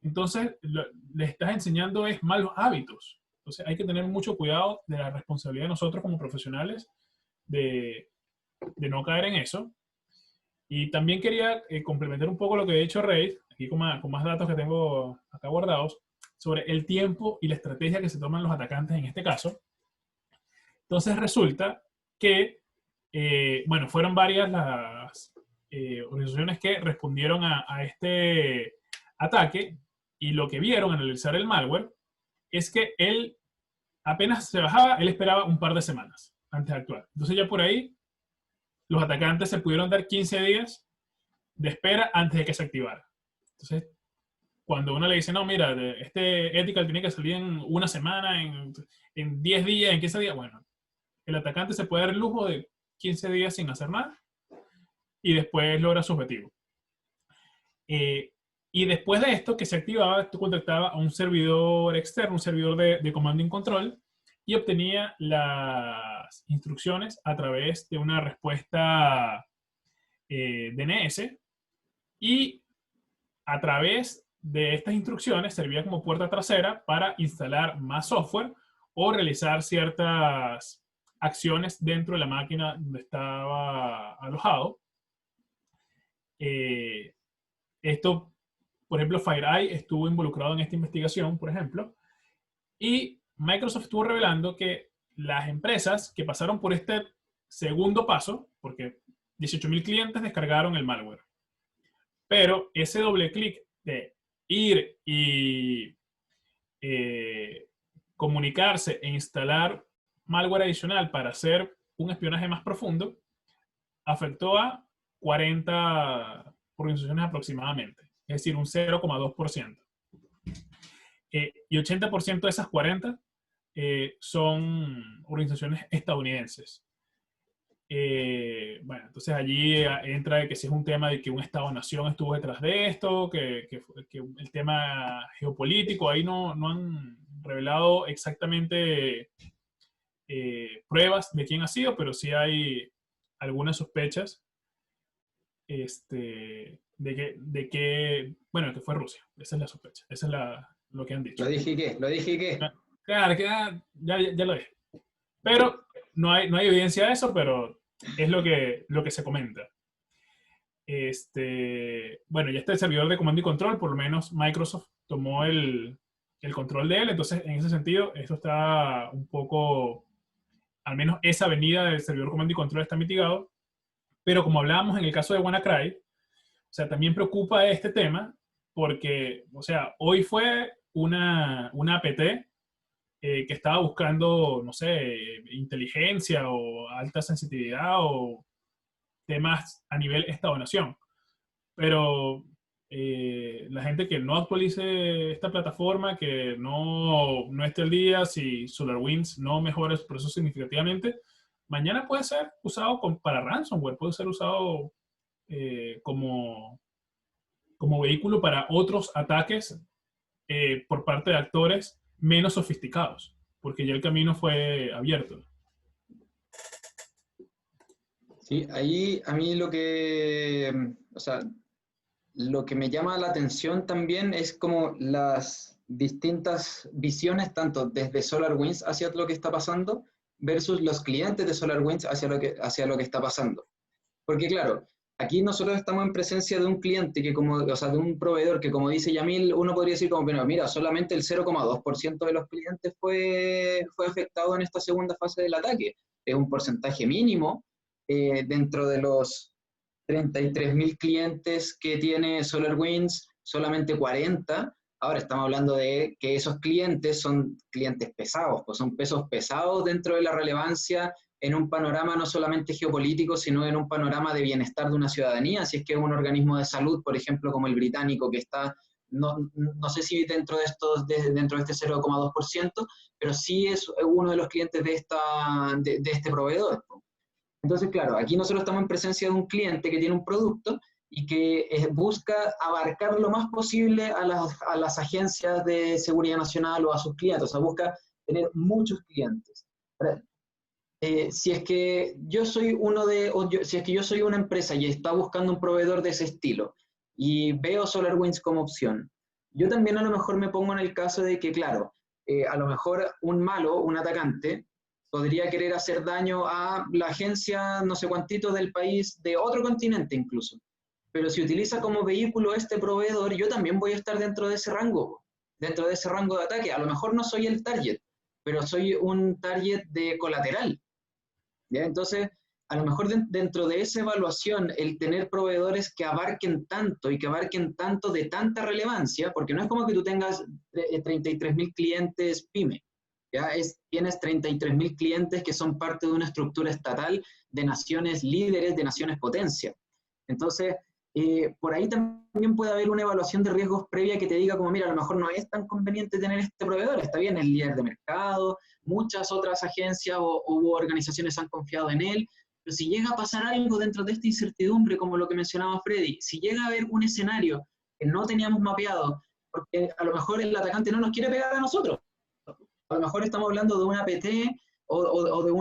entonces le estás enseñando es malos hábitos. Entonces hay que tener mucho cuidado de la responsabilidad de nosotros como profesionales de no caer en eso. Y también quería complementar un poco lo que ha dicho Rey, aquí con más datos que tengo acá guardados, sobre el tiempo y la estrategia que se toman los atacantes en este caso. Entonces resulta que, bueno, fueron varias las organizaciones que respondieron a este ataque, y lo que vieron al analizar el malware es que él apenas se bajaba, él esperaba un par de semanas antes de actuar. Entonces ya por ahí los atacantes se pudieron dar 15 días de espera antes de que se activara. Entonces, cuando uno le dice, no, mira, este ethical tiene que salir en una semana, en 10 días, en 15 días, bueno, el atacante se puede dar el lujo de 15 días sin hacer nada y después logra su objetivo. Y después de esto que se activaba, tú contactabas a un servidor externo, un servidor de comando y control, y obtenía las instrucciones a través de una respuesta DNS, y a través de estas instrucciones servía como puerta trasera para instalar más software o realizar ciertas acciones dentro de la máquina donde estaba alojado. Esto, por ejemplo, FireEye estuvo involucrado en esta investigación, por ejemplo, y Microsoft estuvo revelando que las empresas que pasaron por este segundo paso, porque 18.000 clientes descargaron el malware, pero ese doble clic de ir y comunicarse e instalar malware adicional para hacer un espionaje más profundo afectó a 40 organizaciones aproximadamente, es decir, un 0,2%. Y 80% de esas 40 son organizaciones estadounidenses. Bueno, entonces allí entra que si es un tema de que un Estado-nación estuvo detrás de esto, que el tema geopolítico, ahí no han revelado exactamente pruebas de quién ha sido, pero sí hay algunas sospechas de que, bueno, que fue Rusia. Esa es la sospecha, esa es lo que han dicho. Lo dije que. Claro, que ya lo dije. Pero no hay evidencia de eso, pero es lo que se comenta. Bueno, ya está el servidor de comando y control, por lo menos Microsoft tomó el control de él, entonces en ese sentido esto está un poco, al menos esa avenida del servidor de comando y control está mitigado, pero como hablábamos en el caso de WannaCry, o sea, también preocupa este tema porque, o sea, hoy fue una APT que estaba buscando, no sé, inteligencia o alta sensitividad o temas a nivel Estado-nación. Pero la gente que no actualice esta plataforma, que no esté al día, si SolarWinds no mejora su proceso significativamente, mañana puede ser usado para ransomware, puede ser usado como vehículo para otros ataques por parte de actores menos sofisticados, porque ya el camino fue abierto. Sí, ahí a mí lo que me llama la atención también es como las distintas visiones, tanto desde SolarWinds hacia lo que está pasando, versus los clientes de SolarWinds hacia lo que está pasando. Porque claro, aquí nosotros estamos en presencia de un cliente de un proveedor que, como dice Yamil, uno podría decir como, bueno, mira, solamente el 0,2% de los clientes fue afectado en esta segunda fase del ataque. Es un porcentaje mínimo dentro de los 33.000 clientes que tiene SolarWinds, solamente 40. Ahora estamos hablando de que esos clientes son clientes pesados, pues son pesos pesados dentro de la relevancia en un panorama no solamente geopolítico, sino en un panorama de bienestar de una ciudadanía, si es que es un organismo de salud, por ejemplo, como el británico, que está, no sé si dentro de este 0,2%, pero sí es uno de los clientes de este proveedor. Entonces, claro, aquí nosotros estamos en presencia de un cliente que tiene un producto y que busca abarcar lo más posible a las agencias de seguridad nacional o a sus clientes, o sea, busca tener muchos clientes. Si es que yo soy una empresa y está buscando un proveedor de ese estilo y veo SolarWinds como opción, yo también a lo mejor me pongo en el caso de que, claro, a lo mejor un atacante, podría querer hacer daño a la agencia no sé cuántito del país, de otro continente incluso. Pero si utiliza como vehículo este proveedor, yo también voy a estar dentro de ese rango de ataque. A lo mejor no soy el target, pero soy un target de colateral. ¿Ya? Entonces, a lo mejor dentro de esa evaluación, el tener proveedores que abarquen tanto y que abarquen tanto de tanta relevancia, porque no es como que tú tengas 33.000 clientes PYME, ¿ya? Tienes 33.000 clientes que son parte de una estructura estatal de naciones líderes, de naciones potencia. Entonces, por ahí también puede haber una evaluación de riesgos previa que te diga como, mira, a lo mejor no es tan conveniente tener este proveedor, está bien, es líder de mercado, muchas otras agencias u organizaciones han confiado en él, pero si llega a pasar algo dentro de esta incertidumbre, como lo que mencionaba Freddy, si llega a haber un escenario que no teníamos mapeado, porque a lo mejor el atacante no nos quiere pegar a nosotros, a lo mejor estamos hablando de un APT o de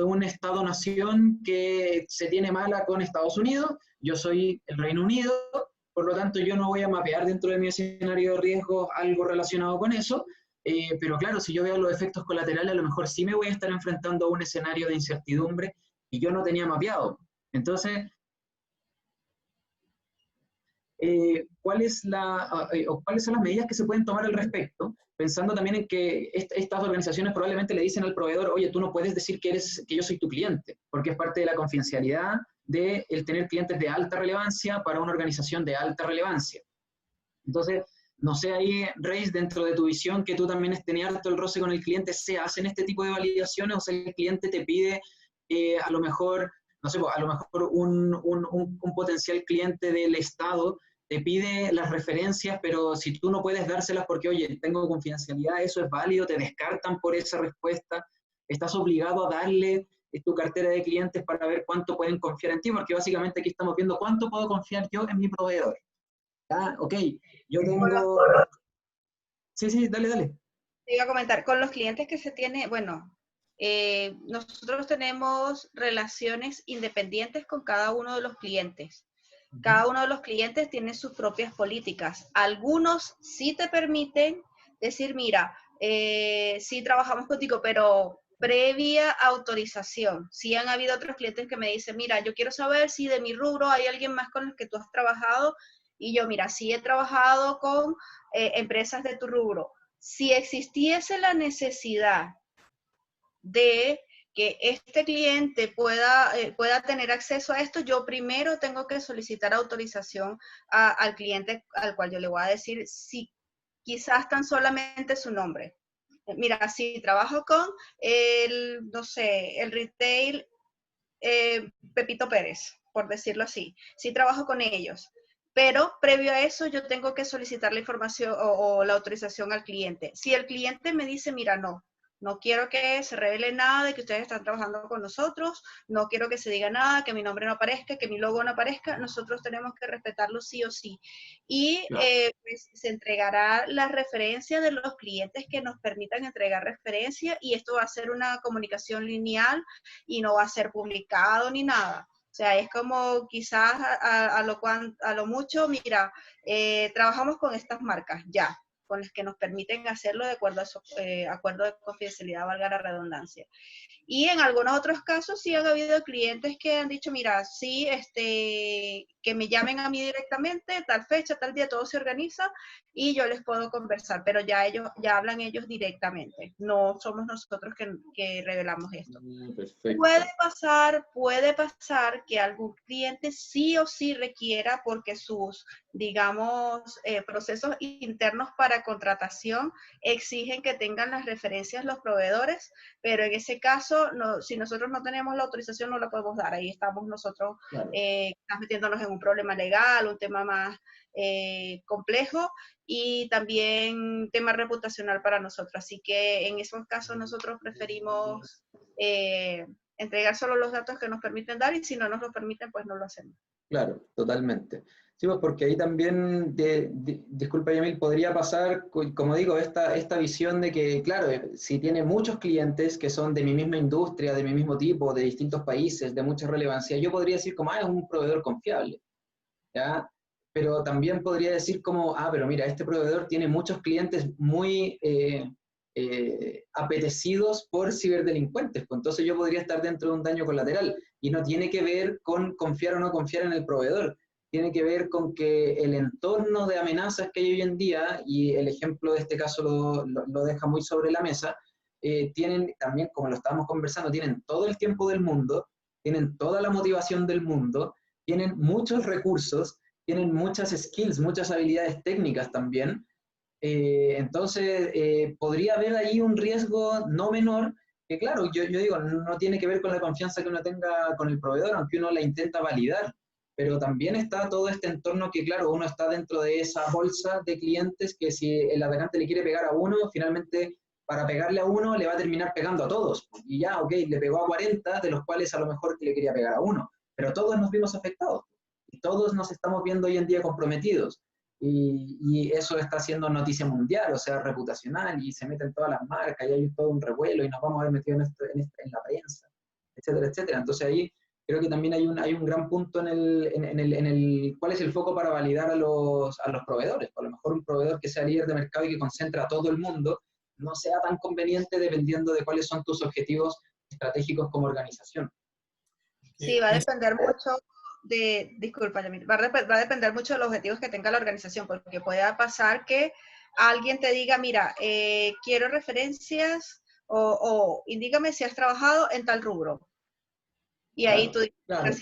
un Estado-nación que se tiene mala con Estados Unidos, yo soy el Reino Unido, por lo tanto yo no voy a mapear dentro de mi escenario de riesgo algo relacionado con eso, pero claro, si yo veo los efectos colaterales, a lo mejor sí me voy a estar enfrentando a un escenario de incertidumbre y yo no tenía mapeado. Entonces, ¿cuáles son las medidas que se pueden tomar al respecto? Pensando también en que estas organizaciones probablemente le dicen al proveedor, oye, tú no puedes decir que yo soy tu cliente, porque es parte de la confidencialidad de el tener clientes de alta relevancia para una organización de alta relevancia. Entonces, no sé ahí, Reis, dentro de tu visión, que tú también tenías harto el roce con el cliente, ¿se hacen este tipo de validaciones? O sea, el cliente te pide a lo mejor, no sé, a lo mejor un potencial cliente del Estado te pide las referencias, pero si tú no puedes dárselas porque, oye, tengo confidencialidad, eso es válido, te descartan por esa respuesta, estás obligado a darle tu cartera de clientes para ver cuánto pueden confiar en ti, porque básicamente aquí estamos viendo cuánto puedo confiar yo en mi proveedor. ¿Ya? Ok, yo tengo... Sí, dale. Te iba a comentar, con los clientes que se tiene, bueno, nosotros tenemos relaciones independientes con cada uno de los clientes. Cada uno de los clientes tiene sus propias políticas. Algunos sí te permiten decir, mira, sí trabajamos contigo, pero previa autorización. Sí han habido otros clientes que me dicen, mira, yo quiero saber si de mi rubro hay alguien más con el que tú has trabajado. Y yo, mira, sí he trabajado con empresas de tu rubro. Si existiese la necesidad de que este cliente pueda tener acceso a esto, yo primero tengo que solicitar autorización al cliente al cual yo le voy a decir si quizás tan solamente su nombre. Mira, si trabajo con no sé, el retail Pepito Pérez, por decirlo así, si trabajo con ellos. Pero previo a eso yo tengo que solicitar la información o la autorización al cliente. Si el cliente me dice, mira, no quiero que se revele nada de que ustedes están trabajando con nosotros, no quiero que se diga nada, que mi nombre no aparezca, que mi logo no aparezca, nosotros tenemos que respetarlo sí o sí. Y Claro. pues, se entregará la referencia de los clientes que nos permitan entregar referencia y esto va a ser una comunicación lineal y no va a ser publicado ni nada. O sea, es como quizás a lo mucho, mira, trabajamos con estas marcas ya, con las que nos permiten hacerlo de acuerdo a su acuerdo de confidencialidad, valga la redundancia. Y en algunos otros casos sí han habido clientes que han dicho, mira, sí, que me llamen a mí directamente, tal fecha, tal día, todo se organiza y yo les puedo conversar, pero ya hablan ellos directamente, no somos nosotros que revelamos esto. Perfecto. Puede pasar que algún cliente sí o sí requiera porque sus, digamos, procesos internos para contratación exigen que tengan las referencias los proveedores, pero en ese caso, si nosotros no tenemos la autorización, no la podemos dar. Ahí estamos nosotros Claro. metiéndonos en un problema legal, un tema más complejo y también tema reputacional para nosotros. Así que en esos casos nosotros preferimos entregar solo los datos que nos permiten dar y si no nos lo permiten, pues no lo hacemos. Claro, totalmente. Sí, pues porque ahí también, disculpa Yamil, podría pasar, como digo, esta visión de que, claro, si tiene muchos clientes que son de mi misma industria, de mi mismo tipo, de distintos países, de mucha relevancia, yo podría decir como, es un proveedor confiable, ¿ya? Pero también podría decir como, pero mira, este proveedor tiene muchos clientes muy apetecidos por ciberdelincuentes, pues entonces yo podría estar dentro de un daño colateral y no tiene que ver con confiar o no confiar en el proveedor, tiene que ver con que el entorno de amenazas que hay hoy en día, y el ejemplo de este caso lo deja muy sobre la mesa, tienen también, como lo estábamos conversando, tienen todo el tiempo del mundo, tienen toda la motivación del mundo, tienen muchos recursos, tienen muchas skills, muchas habilidades técnicas también. Entonces, podría haber ahí un riesgo no menor, que claro, yo digo, no tiene que ver con la confianza que uno tenga con el proveedor, aunque uno la intenta validar, pero también está todo este entorno que, claro, uno está dentro de esa bolsa de clientes que si el atacante le quiere pegar a uno, finalmente para pegarle a uno le va a terminar pegando a todos. Y ya, ok, le pegó a 40, de los cuales a lo mejor le quería pegar a uno, pero todos nos vimos afectados y todos nos estamos viendo hoy en día comprometidos. Y eso está haciendo noticia mundial, o sea, reputacional, y se meten todas las marcas, y hay todo un revuelo, y nos vamos a ver metidos en la prensa, etcétera, etcétera. Entonces ahí creo que también hay un gran punto en el cuál es el foco para validar a los proveedores. A lo mejor un proveedor que sea líder de mercado y que concentra a todo el mundo no sea tan conveniente dependiendo de cuáles son tus objetivos estratégicos como organización. Sí, va a depender mucho disculpa, Yamil, va a depender mucho de los objetivos que tenga la organización, porque puede pasar que alguien te diga, mira, quiero referencias o indícame si has trabajado en tal rubro. Y ahí tú dices, claro.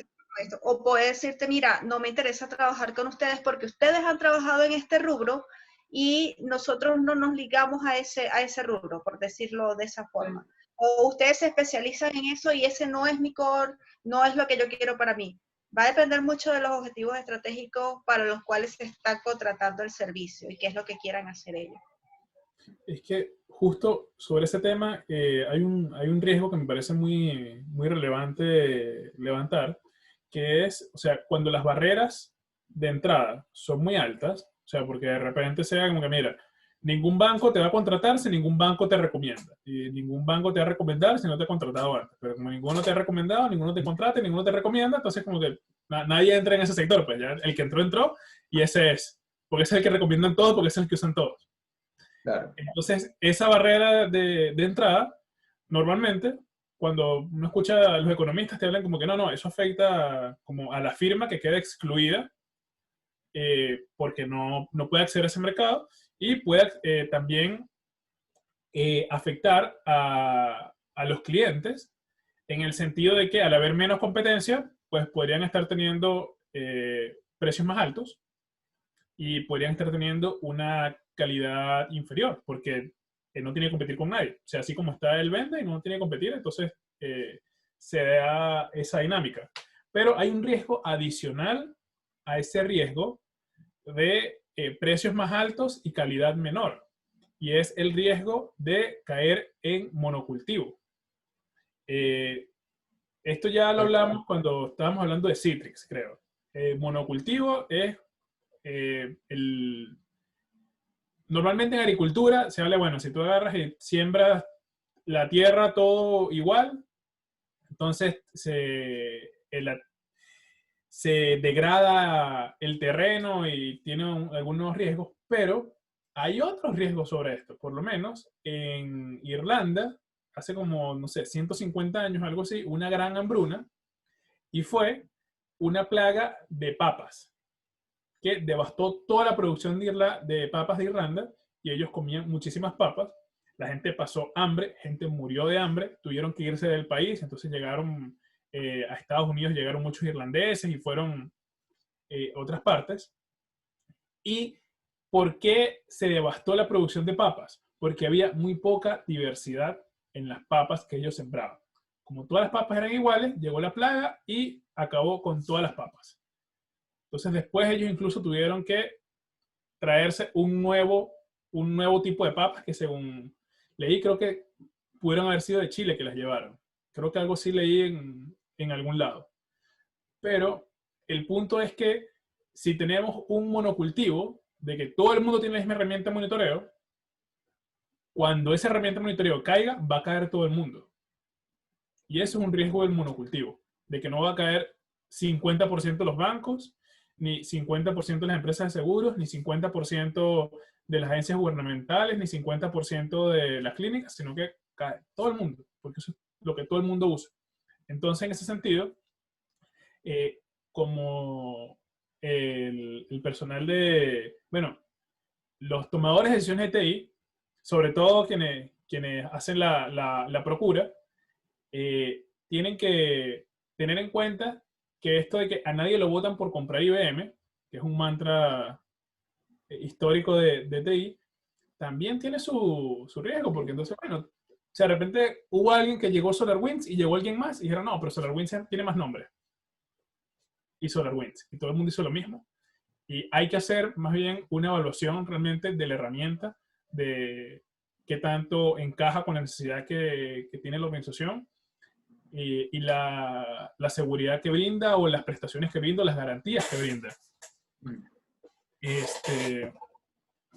O puede decirte, mira, no me interesa trabajar con ustedes porque ustedes han trabajado en este rubro y nosotros no nos ligamos a ese rubro, por decirlo de esa forma. O ustedes se especializan en eso y ese no es mi core, no es lo que yo quiero para mí. Va a depender mucho de los objetivos estratégicos para los cuales se está contratando el servicio y qué es lo que quieran hacer ellos. Es que justo sobre ese tema hay un riesgo que me parece muy, muy relevante levantar, que es, o sea, cuando las barreras de entrada son muy altas, o sea, porque de repente sea como que, mira, ningún banco te va a contratar si ningún banco te recomienda. Y ningún banco te va a recomendar si no te ha contratado antes. Pero como ninguno te ha recomendado, ninguno te contrata, ninguno te recomienda, entonces como que nadie entra en ese sector. Pues ya el que entró y ese es. Porque ese es el que recomiendan todos, porque ese es el que usan todos. Claro. Entonces, esa barrera de entrada, normalmente, cuando uno escucha a los economistas, te hablan como que no, eso afecta como a la firma que queda excluida porque no puede acceder a ese mercado y puede también afectar a los clientes en el sentido de que al haber menos competencia, pues podrían estar teniendo precios más altos y podrían estar teniendo una calidad inferior, porque no tiene que competir con nadie. O sea, así como está él vende y no tiene que competir, entonces se da esa dinámica. Pero hay un riesgo adicional a ese riesgo de precios más altos y calidad menor. Y es el riesgo de caer en monocultivo. Esto ya lo hablamos cuando estábamos hablando de Citrix, creo. Monocultivo es normalmente en agricultura se habla, bueno, si tú agarras y siembras la tierra todo igual, entonces se degrada el terreno y tiene algunos riesgos, pero hay otros riesgos sobre esto. Por lo menos en Irlanda, hace como, no sé, 150 años, algo así, una gran hambruna, y fue una plaga de papas que devastó toda la producción de papas de Irlanda, y ellos comían muchísimas papas. La gente pasó hambre, gente murió de hambre, tuvieron que irse del país, entonces llegaron a Estados Unidos, llegaron muchos irlandeses y fueron otras partes. ¿Y por qué se devastó la producción de papas? Porque había muy poca diversidad en las papas que ellos sembraban. Como todas las papas eran iguales, llegó la plaga y acabó con todas las papas. Entonces después ellos incluso tuvieron que traerse un nuevo tipo de papas que según leí creo que pudieron haber sido de Chile que las llevaron. Creo que algo sí leí en algún lado. Pero el punto es que si tenemos un monocultivo de que todo el mundo tiene la misma herramienta de monitoreo, cuando esa herramienta de monitoreo caiga, va a caer todo el mundo. Y eso es un riesgo del monocultivo, de que no va a caer 50% de los bancos, ni 50% de las empresas de seguros, ni 50% de las agencias gubernamentales, ni 50% de las clínicas, sino que cae todo el mundo, porque eso es lo que todo el mundo usa. Entonces, en ese sentido, como el personal los tomadores de decisiones de TI, sobre todo quienes hacen la procura, tienen que tener en cuenta que esto de que a nadie lo votan por comprar IBM, que es un mantra histórico de TI, también tiene su riesgo, porque entonces, bueno, o sea, de repente hubo alguien que llegó a SolarWinds y llegó alguien más y dijeron, no, pero SolarWinds tiene más nombre. y SolarWinds. Y todo el mundo hizo lo mismo. Y hay que hacer más bien una evaluación realmente de la herramienta, de qué tanto encaja con la necesidad que tiene la organización y la seguridad que brinda o las prestaciones que brinda o las garantías que brinda.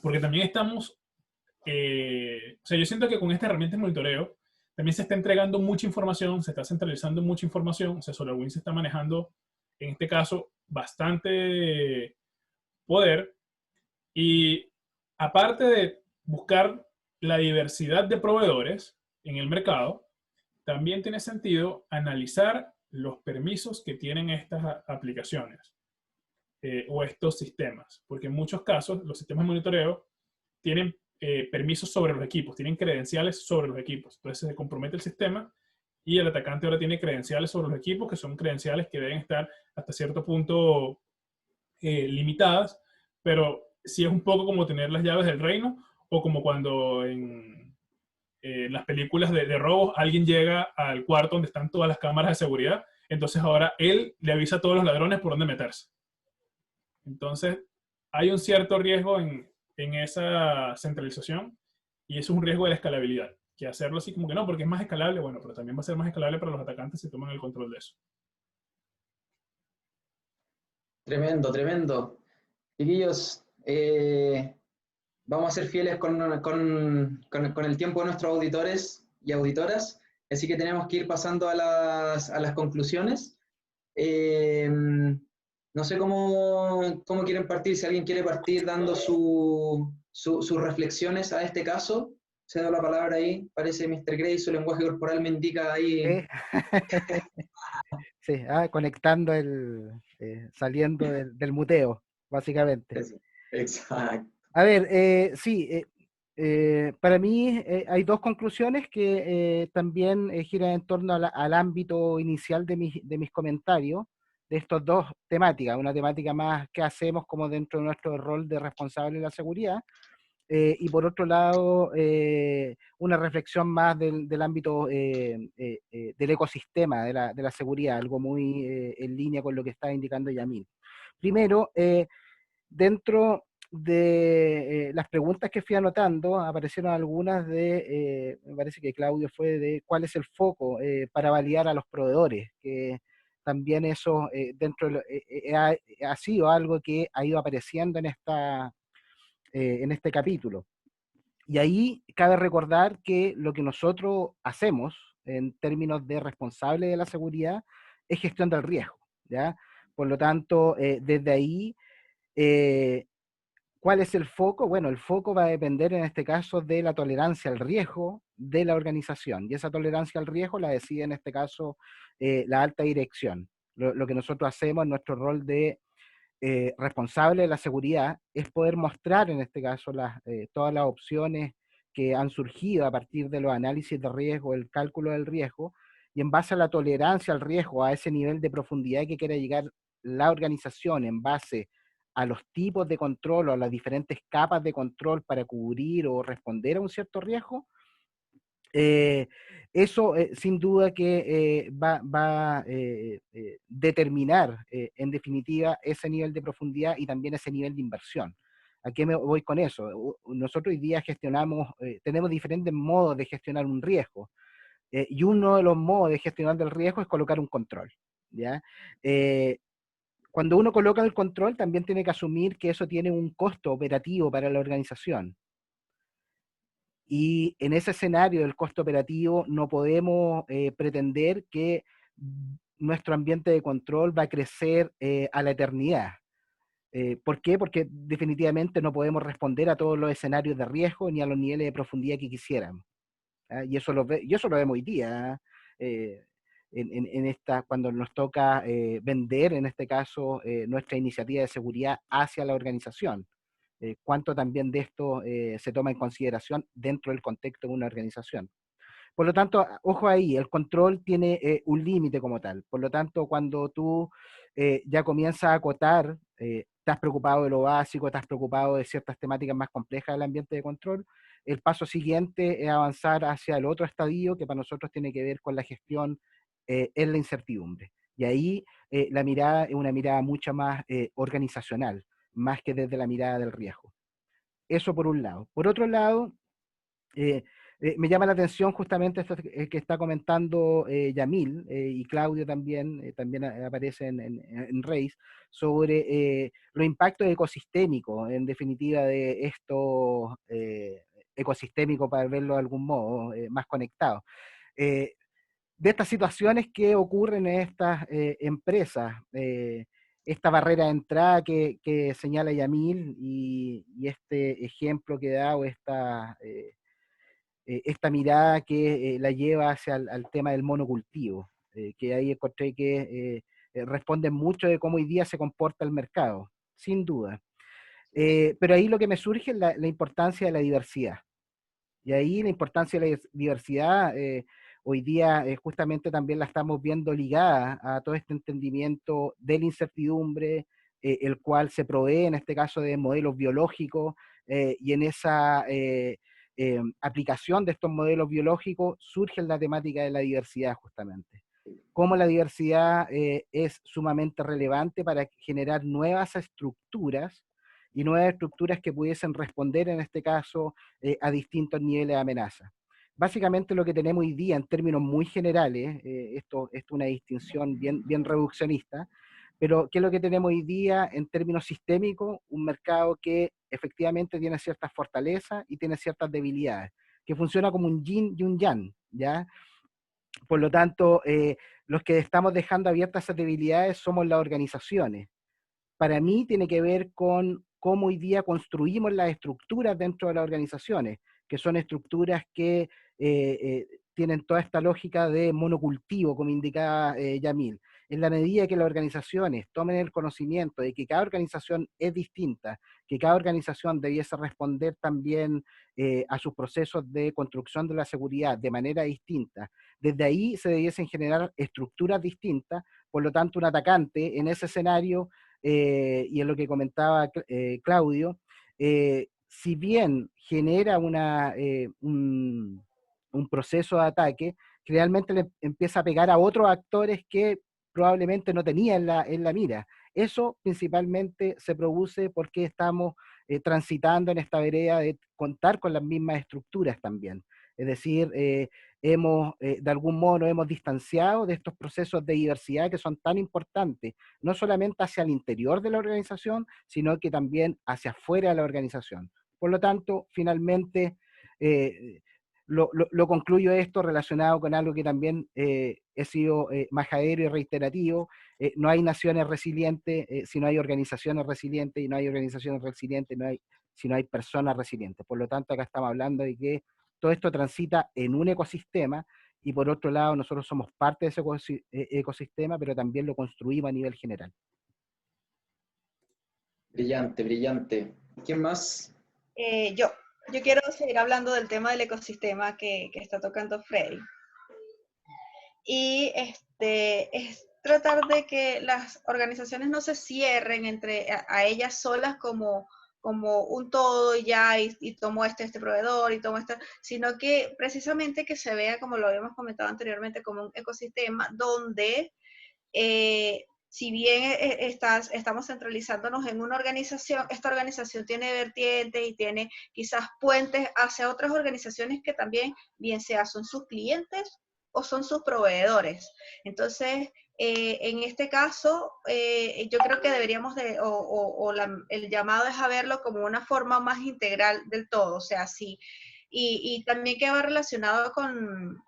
Porque también estamos, o sea, yo siento que con esta herramienta de monitoreo también se está entregando mucha información, se está centralizando mucha información, o sea, SolarWinds se está manejando, en este caso, bastante poder, y aparte de buscar la diversidad de proveedores en el mercado, también tiene sentido analizar los permisos que tienen estas aplicaciones o estos sistemas, porque en muchos casos los sistemas de monitoreo tienen permisos sobre los equipos, tienen credenciales sobre los equipos, entonces se compromete el sistema y el atacante ahora tiene credenciales sobre los equipos, que son credenciales que deben estar hasta cierto punto limitadas, pero sí es un poco como tener las llaves del reino, o como cuando en las películas de robos alguien llega al cuarto donde están todas las cámaras de seguridad, entonces ahora él le avisa a todos los ladrones por dónde meterse. Entonces hay un cierto riesgo en esa centralización, y eso es un riesgo de la escalabilidad, que hacerlo así como que no, porque es más escalable, bueno, pero también va a ser más escalable para los atacantes si toman el control de eso. Tremendo, tremendo. Chiquillos, vamos a ser fieles con el tiempo de nuestros auditores y auditoras, así que tenemos que ir pasando a las conclusiones. No sé cómo quieren partir, si alguien quiere partir dando sus reflexiones a este caso. Cedo la palabra ahí, parece Mr. Grey, su lenguaje corporal me indica ahí. Sí, conectando saliendo del muteo, básicamente. Exacto. A ver, sí, para mí hay dos conclusiones que también giran en torno al ámbito inicial de mis comentarios, de estos dos temáticas, una temática más que hacemos como dentro de nuestro rol de responsable de la seguridad, y por otro lado, una reflexión más del ámbito del ecosistema de la seguridad, algo muy en línea con lo que está indicando Yamil. Primero, dentro de las preguntas que fui anotando, aparecieron algunas me parece que Claudio fue de cuál es el foco para validar a los proveedores, que también eso ha sido algo que ha ido apareciendo en este capítulo. Y ahí cabe recordar que lo que nosotros hacemos en términos de responsable de la seguridad es gestión del riesgo, ¿ya? Por lo tanto, desde ahí, ¿cuál es el foco? Bueno, el foco va a depender en este caso de la tolerancia al riesgo de la organización, y esa tolerancia al riesgo la decide en este caso la alta dirección. Lo que nosotros hacemos en nuestro rol de responsable de la seguridad es poder mostrar en este caso todas las opciones que han surgido a partir de los análisis de riesgo, el cálculo del riesgo, y en base a la tolerancia al riesgo, a ese nivel de profundidad que quiere llegar la organización en base a los tipos de control o a las diferentes capas de control para cubrir o responder a un cierto riesgo, eso sin duda que va a determinar en definitiva ese nivel de profundidad y también ese nivel de inversión. ¿A qué me voy con eso? Nosotros hoy día tenemos diferentes modos de gestionar un riesgo, y uno de los modos de gestionar el riesgo es colocar un control, ¿ya? Cuando uno coloca el control también tiene que asumir que eso tiene un costo operativo para la organización. Y en ese escenario del costo operativo no podemos pretender que nuestro ambiente de control va a crecer a la eternidad. ¿Por qué? Porque definitivamente no podemos responder a todos los escenarios de riesgo ni a los niveles de profundidad que quisiéramos. Y eso lo vemos hoy día. Cuando nos toca vender, en este caso, nuestra iniciativa de seguridad hacia la organización. Cuánto también de esto se toma en consideración dentro del contexto de una organización. Por lo tanto, ojo ahí, el control tiene un límite como tal. Por lo tanto, cuando tú ya comienzas a acotar, estás preocupado de lo básico, estás preocupado de ciertas temáticas más complejas del ambiente de control, el paso siguiente es avanzar hacia el otro estadio que para nosotros tiene que ver con la gestión en la incertidumbre. Y ahí la mirada es una mirada mucho más organizacional, más que desde la mirada del riesgo. Eso por un lado. Por otro lado, me llama la atención justamente esto que está comentando Yamil y Claudio también, también aparece en Reis, sobre los impactos ecosistémicos, en definitiva, de esto ecosistémico, para verlo de algún modo, más conectado. De estas situaciones que ocurren en estas empresas, esta barrera de entrada que señala Yamil y este ejemplo que da o esta mirada que la lleva hacia al tema del monocultivo, que ahí encontré que responde mucho de cómo hoy día se comporta el mercado, sin duda. Pero ahí lo que me surge es la importancia de la diversidad. Y ahí la importancia de la diversidad, hoy día justamente también la estamos viendo ligada a todo este entendimiento de la incertidumbre, el cual se provee en este caso de modelos biológicos, y en esa aplicación de estos modelos biológicos surge la temática de la diversidad justamente. Cómo la diversidad es sumamente relevante para generar nuevas estructuras y nuevas estructuras que pudiesen responder en este caso a distintos niveles de amenaza. Básicamente lo que tenemos hoy día en términos muy generales, esto es una distinción bien reduccionista, pero ¿qué es lo que tenemos hoy día en términos sistémicos? Un mercado que efectivamente tiene ciertas fortalezas y tiene ciertas debilidades, que funciona como un yin y un yang, ¿ya? Por lo tanto, los que estamos dejando abiertas esas debilidades somos las organizaciones. Para mí tiene que ver con cómo hoy día construimos las estructuras dentro de las organizaciones, que son estructuras que tienen toda esta lógica de monocultivo, como indicaba Yamil. En la medida que las organizaciones tomen el conocimiento de que cada organización es distinta, que cada organización debiese responder también a sus procesos de construcción de la seguridad de manera distinta, desde ahí se debiesen generar estructuras distintas, por lo tanto un atacante en ese escenario y en lo que comentaba Claudio, si bien genera un proceso de ataque, realmente le empieza a pegar a otros actores que probablemente no tenía en la mira. Eso principalmente se produce porque estamos transitando en esta vereda de contar con las mismas estructuras también. Es decir, de algún modo nos hemos distanciado de estos procesos de diversidad que son tan importantes, no solamente hacia el interior de la organización, sino que también hacia afuera de la organización. Por lo tanto, finalmente, lo concluyo esto relacionado con algo que también he sido majadero y reiterativo. No hay naciones resilientes si no hay organizaciones resilientes, y no hay organizaciones resilientes si no hay personas resilientes. Por lo tanto, acá estamos hablando de que todo esto transita en un ecosistema, y por otro lado nosotros somos parte de ese ecosistema, pero también lo construimos a nivel general. Brillante, brillante. ¿Quién más? Yo quiero seguir hablando del tema del ecosistema que está tocando Freddy. Y es tratar de que las organizaciones no se cierren a ellas solas como un todo y ya, y tomo este proveedor y tomo sino que precisamente que se vea, como lo habíamos comentado anteriormente, como un ecosistema donde si bien estamos centralizándonos en una organización, esta organización tiene vertientes y tiene quizás puentes hacia otras organizaciones que también, bien sea son sus clientes o son sus proveedores. Entonces, en este caso, yo creo que deberíamos el llamado es a verlo como una forma más integral del todo. O sea, sí. Y también que va relacionado con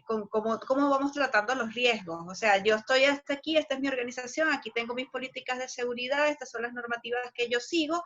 cómo vamos tratando los riesgos. O sea, yo estoy hasta aquí, esta es mi organización, aquí tengo mis políticas de seguridad, estas son las normativas que yo sigo,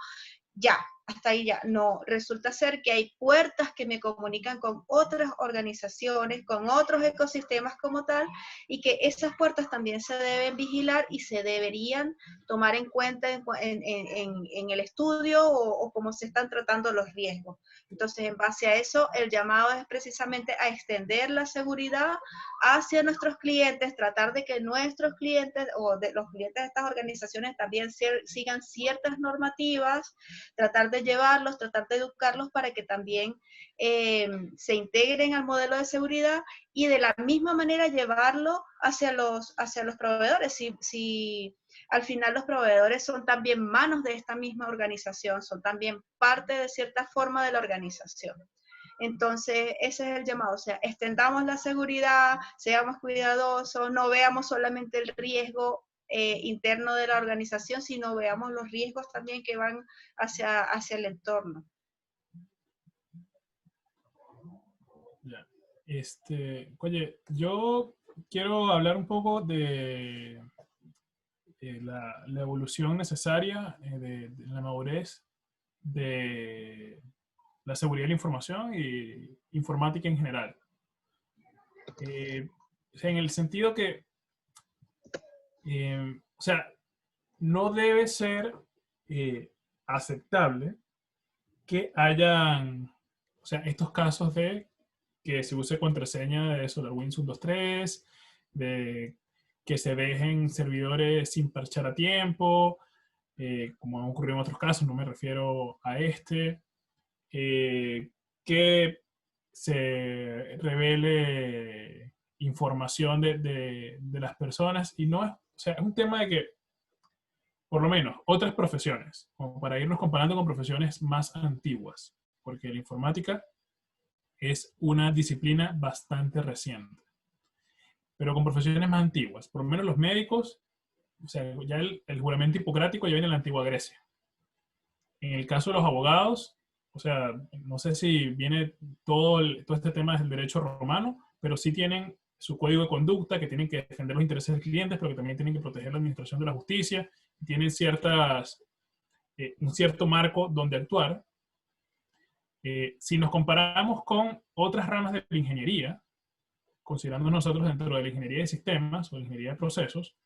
ya, hasta ahí ya. No, resulta ser que hay puertas que me comunican con otras organizaciones, con otros ecosistemas como tal, y que esas puertas también se deben vigilar y se deberían tomar en cuenta en el estudio o cómo se están tratando los riesgos. Entonces, en base a eso, el llamado es precisamente a extender la seguridad hacia nuestros clientes, tratar de que nuestros clientes o de los clientes de estas organizaciones también sigan ciertas normativas, tratar de llevarlos, tratar de educarlos para que también se integren al modelo de seguridad y de la misma manera llevarlo hacia los proveedores. Si al final los proveedores son también manos de esta misma organización, son también parte de cierta forma de la organización. Entonces, ese es el llamado, o sea, extendamos la seguridad, seamos cuidadosos, no veamos solamente el riesgo interno de la organización, sino veamos los riesgos también que van hacia el entorno. Ya. Oye, yo quiero hablar un poco de la evolución necesaria de la madurez de la seguridad de la información y informática en general. O sea, en el sentido que, o sea, no debe ser aceptable que hayan, o sea, estos casos de que se use contraseña de SolarWinds 123, de que se dejen servidores sin parchar a tiempo, como ha ocurrido en otros casos, no me refiero a este, que se revele información de las personas, y no es, o sea, es un tema de que, por lo menos, otras profesiones, como para irnos comparando con profesiones más antiguas, porque la informática es una disciplina bastante reciente, pero con profesiones más antiguas, por lo menos los médicos, o sea, ya el juramento hipocrático ya viene de la antigua Grecia. En el caso de los abogados, o sea, no sé si viene todo este tema del derecho romano, pero sí tienen su código de conducta, que tienen que defender los intereses del cliente, pero que también tienen que proteger la administración de la justicia, tienen un cierto marco donde actuar. Si nos comparamos con otras ramas de la ingeniería, considerando nosotros dentro de la ingeniería de sistemas o la ingeniería de procesos,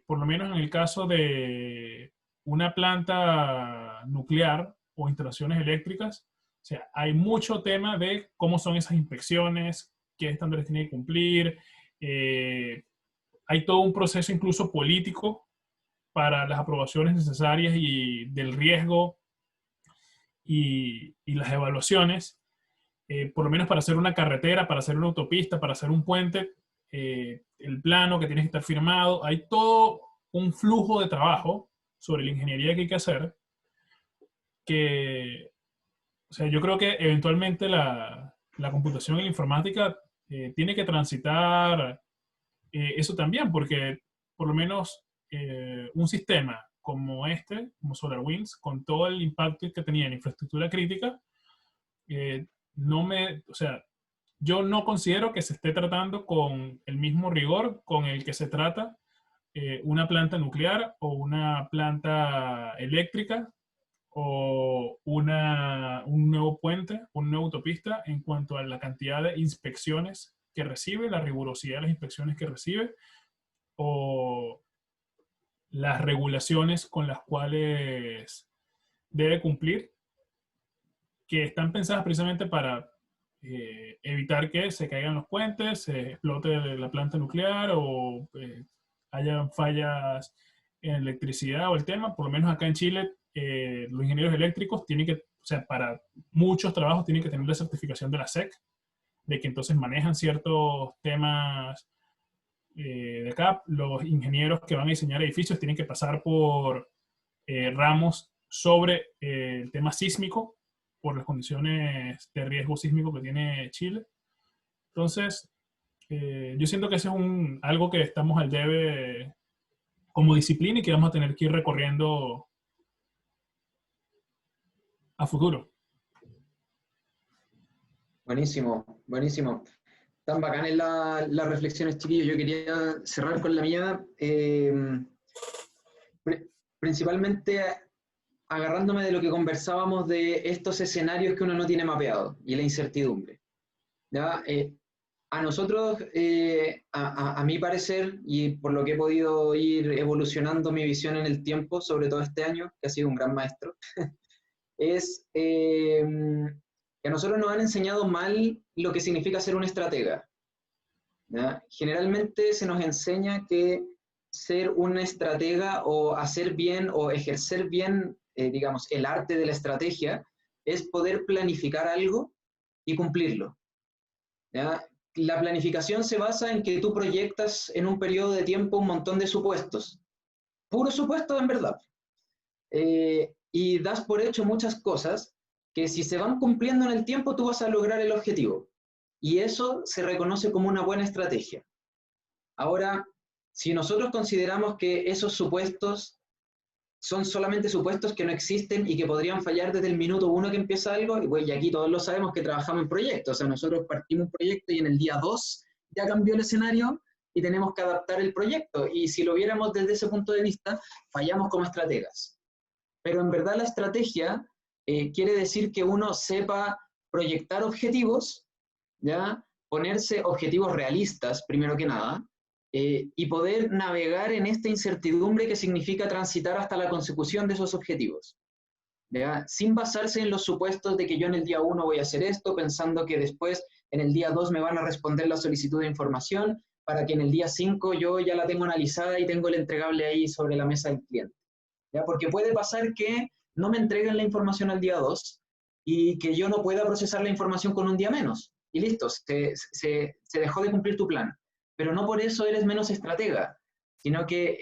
por lo menos en el caso de una planta nuclear o instalaciones eléctricas, o sea, hay mucho tema de cómo son esas inspecciones, qué estándares tiene que cumplir. Hay todo un proceso incluso político para las aprobaciones necesarias y del riesgo y las evaluaciones, por lo menos para hacer una carretera, para hacer una autopista, para hacer un puente, el plano que tiene que estar firmado. Hay todo un flujo de trabajo sobre la ingeniería que hay que hacer, que, o sea, yo creo que eventualmente la computación y la informática tiene que transitar eso también, porque por lo menos un sistema como este, como SolarWinds, con todo el impacto que tenía en infraestructura crítica, o sea, yo no considero que se esté tratando con el mismo rigor con el que se trata una planta nuclear o una planta eléctrica o un nuevo puente, una nueva autopista en cuanto a la cantidad de inspecciones que recibe, la rigurosidad de las inspecciones que recibe o las regulaciones con las cuales debe cumplir, que están pensadas precisamente para evitar que se caigan los puentes, se explote la planta nuclear o haya fallas en electricidad o el tema. Por lo menos acá en Chile, los ingenieros eléctricos tienen que, o sea, para muchos trabajos tienen que tener la certificación de la SEC, de que entonces manejan ciertos temas de acá. Los ingenieros que van a diseñar edificios tienen que pasar por ramos sobre el tema sísmico, por las condiciones de riesgo sísmico que tiene Chile. Entonces, yo siento que ese es algo que estamos al debe como disciplina y que vamos a tener que ir recorriendo a futuro. Buenísimo, buenísimo. Tan bacanas las reflexiones, chiquillos. Yo quería cerrar con la mía, principalmente agarrándome de lo que conversábamos de estos escenarios que uno no tiene mapeado y la incertidumbre. ¿Ya? A nosotros, a mi parecer, y por lo que he podido ir evolucionando mi visión en el tiempo, sobre todo este año, que ha sido un gran maestro, es que a nosotros nos han enseñado mal lo que significa ser un estratega. ¿Ya? Generalmente se nos enseña que ser un estratega o hacer bien o ejercer bien digamos, el arte de la estrategia, es poder planificar algo y cumplirlo. ¿Ya? La planificación se basa en que tú proyectas en un periodo de tiempo un montón de supuestos, puros supuestos en verdad, y das por hecho muchas cosas que si se van cumpliendo en el tiempo tú vas a lograr el objetivo, y eso se reconoce como una buena estrategia. Ahora, si nosotros consideramos que esos supuestos son solamente supuestos que no existen y que podrían fallar desde el minuto 1 que empieza algo, y pues y aquí todos lo sabemos que trabajamos en proyectos, o sea, nosotros partimos un proyecto y en el día 2 ya cambió el escenario y tenemos que adaptar el proyecto, y si lo viéramos desde ese punto de vista, fallamos como estrategas. Pero en verdad la estrategia quiere decir que uno sepa proyectar objetivos, ¿ya? Ponerse objetivos realistas, primero que nada, y poder navegar en esta incertidumbre que significa transitar hasta la consecución de esos objetivos, ¿ya? Sin basarse en los supuestos de que yo en el día 1 voy a hacer esto, pensando que después en el día 2 me van a responder la solicitud de información, para que en el día 5 yo ya la tengo analizada y tengo el entregable ahí sobre la mesa del cliente, ¿ya? Porque puede pasar que no me entreguen la información al día 2 y que yo no pueda procesar la información con un día menos, y listo, se dejó de cumplir tu plan. Pero no por eso eres menos estratega, sino que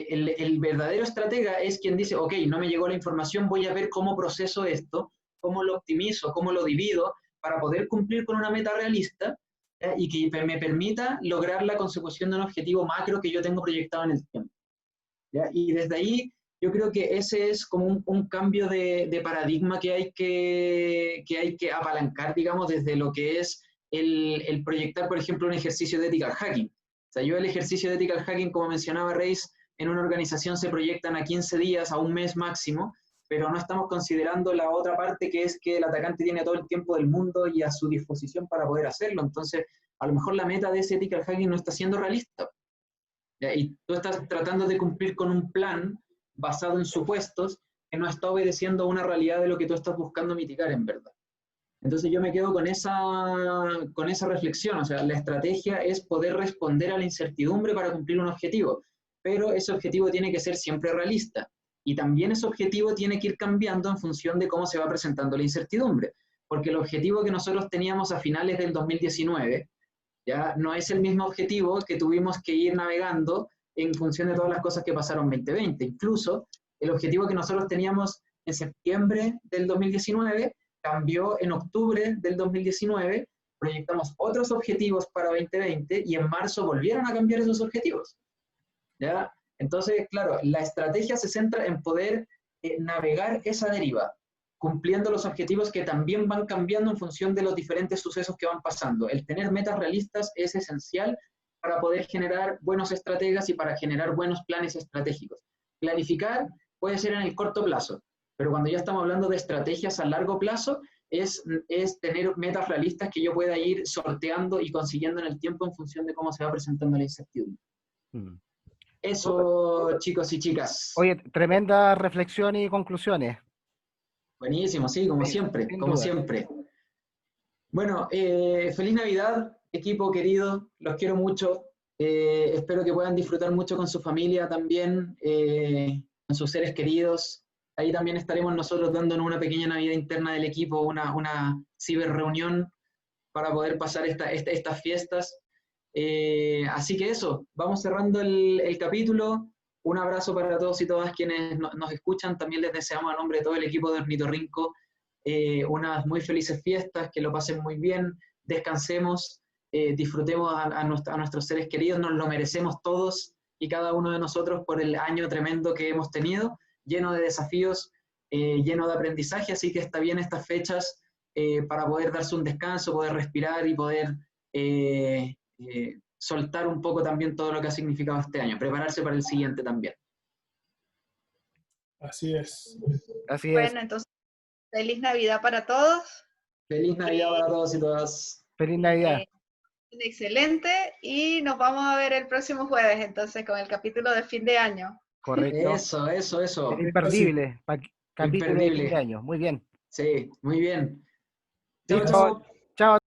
el verdadero estratega es quien dice, ok, no me llegó la información, voy a ver cómo proceso esto, cómo lo optimizo, cómo lo divido, para poder cumplir con una meta realista, y que me permita lograr la consecución de un objetivo macro que yo tengo proyectado en el tiempo, ¿ya? Y desde ahí yo creo que ese es como un cambio de paradigma que hay que apalancar, digamos, desde lo que es el proyectar, por ejemplo, un ejercicio de ethical hacking. O sea, yo el ejercicio de ethical hacking, como mencionaba Reis, en una organización se proyectan a 15 días, a un mes máximo, pero no estamos considerando la otra parte, que es que el atacante tiene todo el tiempo del mundo y a su disposición para poder hacerlo. Entonces, a lo mejor la meta de ese ethical hacking no está siendo realista, ¿ya? Y tú estás tratando de cumplir con un plan basado en supuestos que no está obedeciendo a una realidad de lo que tú estás buscando mitigar en verdad. Entonces yo me quedo con esa reflexión, o sea, la estrategia es poder responder a la incertidumbre para cumplir un objetivo, pero ese objetivo tiene que ser siempre realista, y también ese objetivo tiene que ir cambiando en función de cómo se va presentando la incertidumbre, porque el objetivo que nosotros teníamos a finales del 2019 ya no es el mismo objetivo que tuvimos que ir navegando en función de todas las cosas que pasaron en 2020. Incluso el objetivo que nosotros teníamos en septiembre del 2019 cambió en octubre del 2019, proyectamos otros objetivos para 2020 y en marzo volvieron a cambiar esos objetivos, ¿ya? Entonces, claro, la estrategia se centra en poder navegar esa deriva, cumpliendo los objetivos que también van cambiando en función de los diferentes sucesos que van pasando. El tener metas realistas es esencial para poder generar buenos estrategas y para generar buenos planes estratégicos. Planificar puede ser en el corto plazo, pero cuando ya estamos hablando de estrategias a largo plazo, es tener metas realistas que yo pueda ir sorteando y consiguiendo en el tiempo en función de cómo se va presentando la incertidumbre. Eso, chicos y chicas. Oye, tremenda reflexión y conclusiones. Buenísimo, sí, como siempre, sin como duda. siempre. Bueno, feliz Navidad, equipo querido, los quiero mucho. Espero que puedan disfrutar mucho con su familia también, con sus seres queridos. Ahí también estaremos nosotros dándonos una pequeña Navidad interna del equipo, una ciberreunión para poder pasar estas fiestas. Así que eso, vamos cerrando el capítulo. Un abrazo para todos y todas quienes nos escuchan. También les deseamos a nombre de todo el equipo de Ornitorrinco unas muy felices fiestas, que lo pasen muy bien, descansemos, disfrutemos a nuestros seres queridos, nos lo merecemos todos y cada uno de nosotros por el año tremendo que hemos tenido, lleno de desafíos, lleno de aprendizaje, así que está bien estas fechas para poder darse un descanso, poder respirar y poder soltar un poco también todo lo que ha significado este año, prepararse para el siguiente también. Así es. Así es. Bueno, entonces, feliz Navidad para todos. Feliz Navidad para todos y todas. Feliz Navidad. Excelente, y nos vamos a ver el próximo jueves entonces con el capítulo de fin de año. Correcto. Eso. Imperdible. Capítulo de fin Imperdible. de año. Muy bien. Sí, muy bien. Listo. Chao, chao.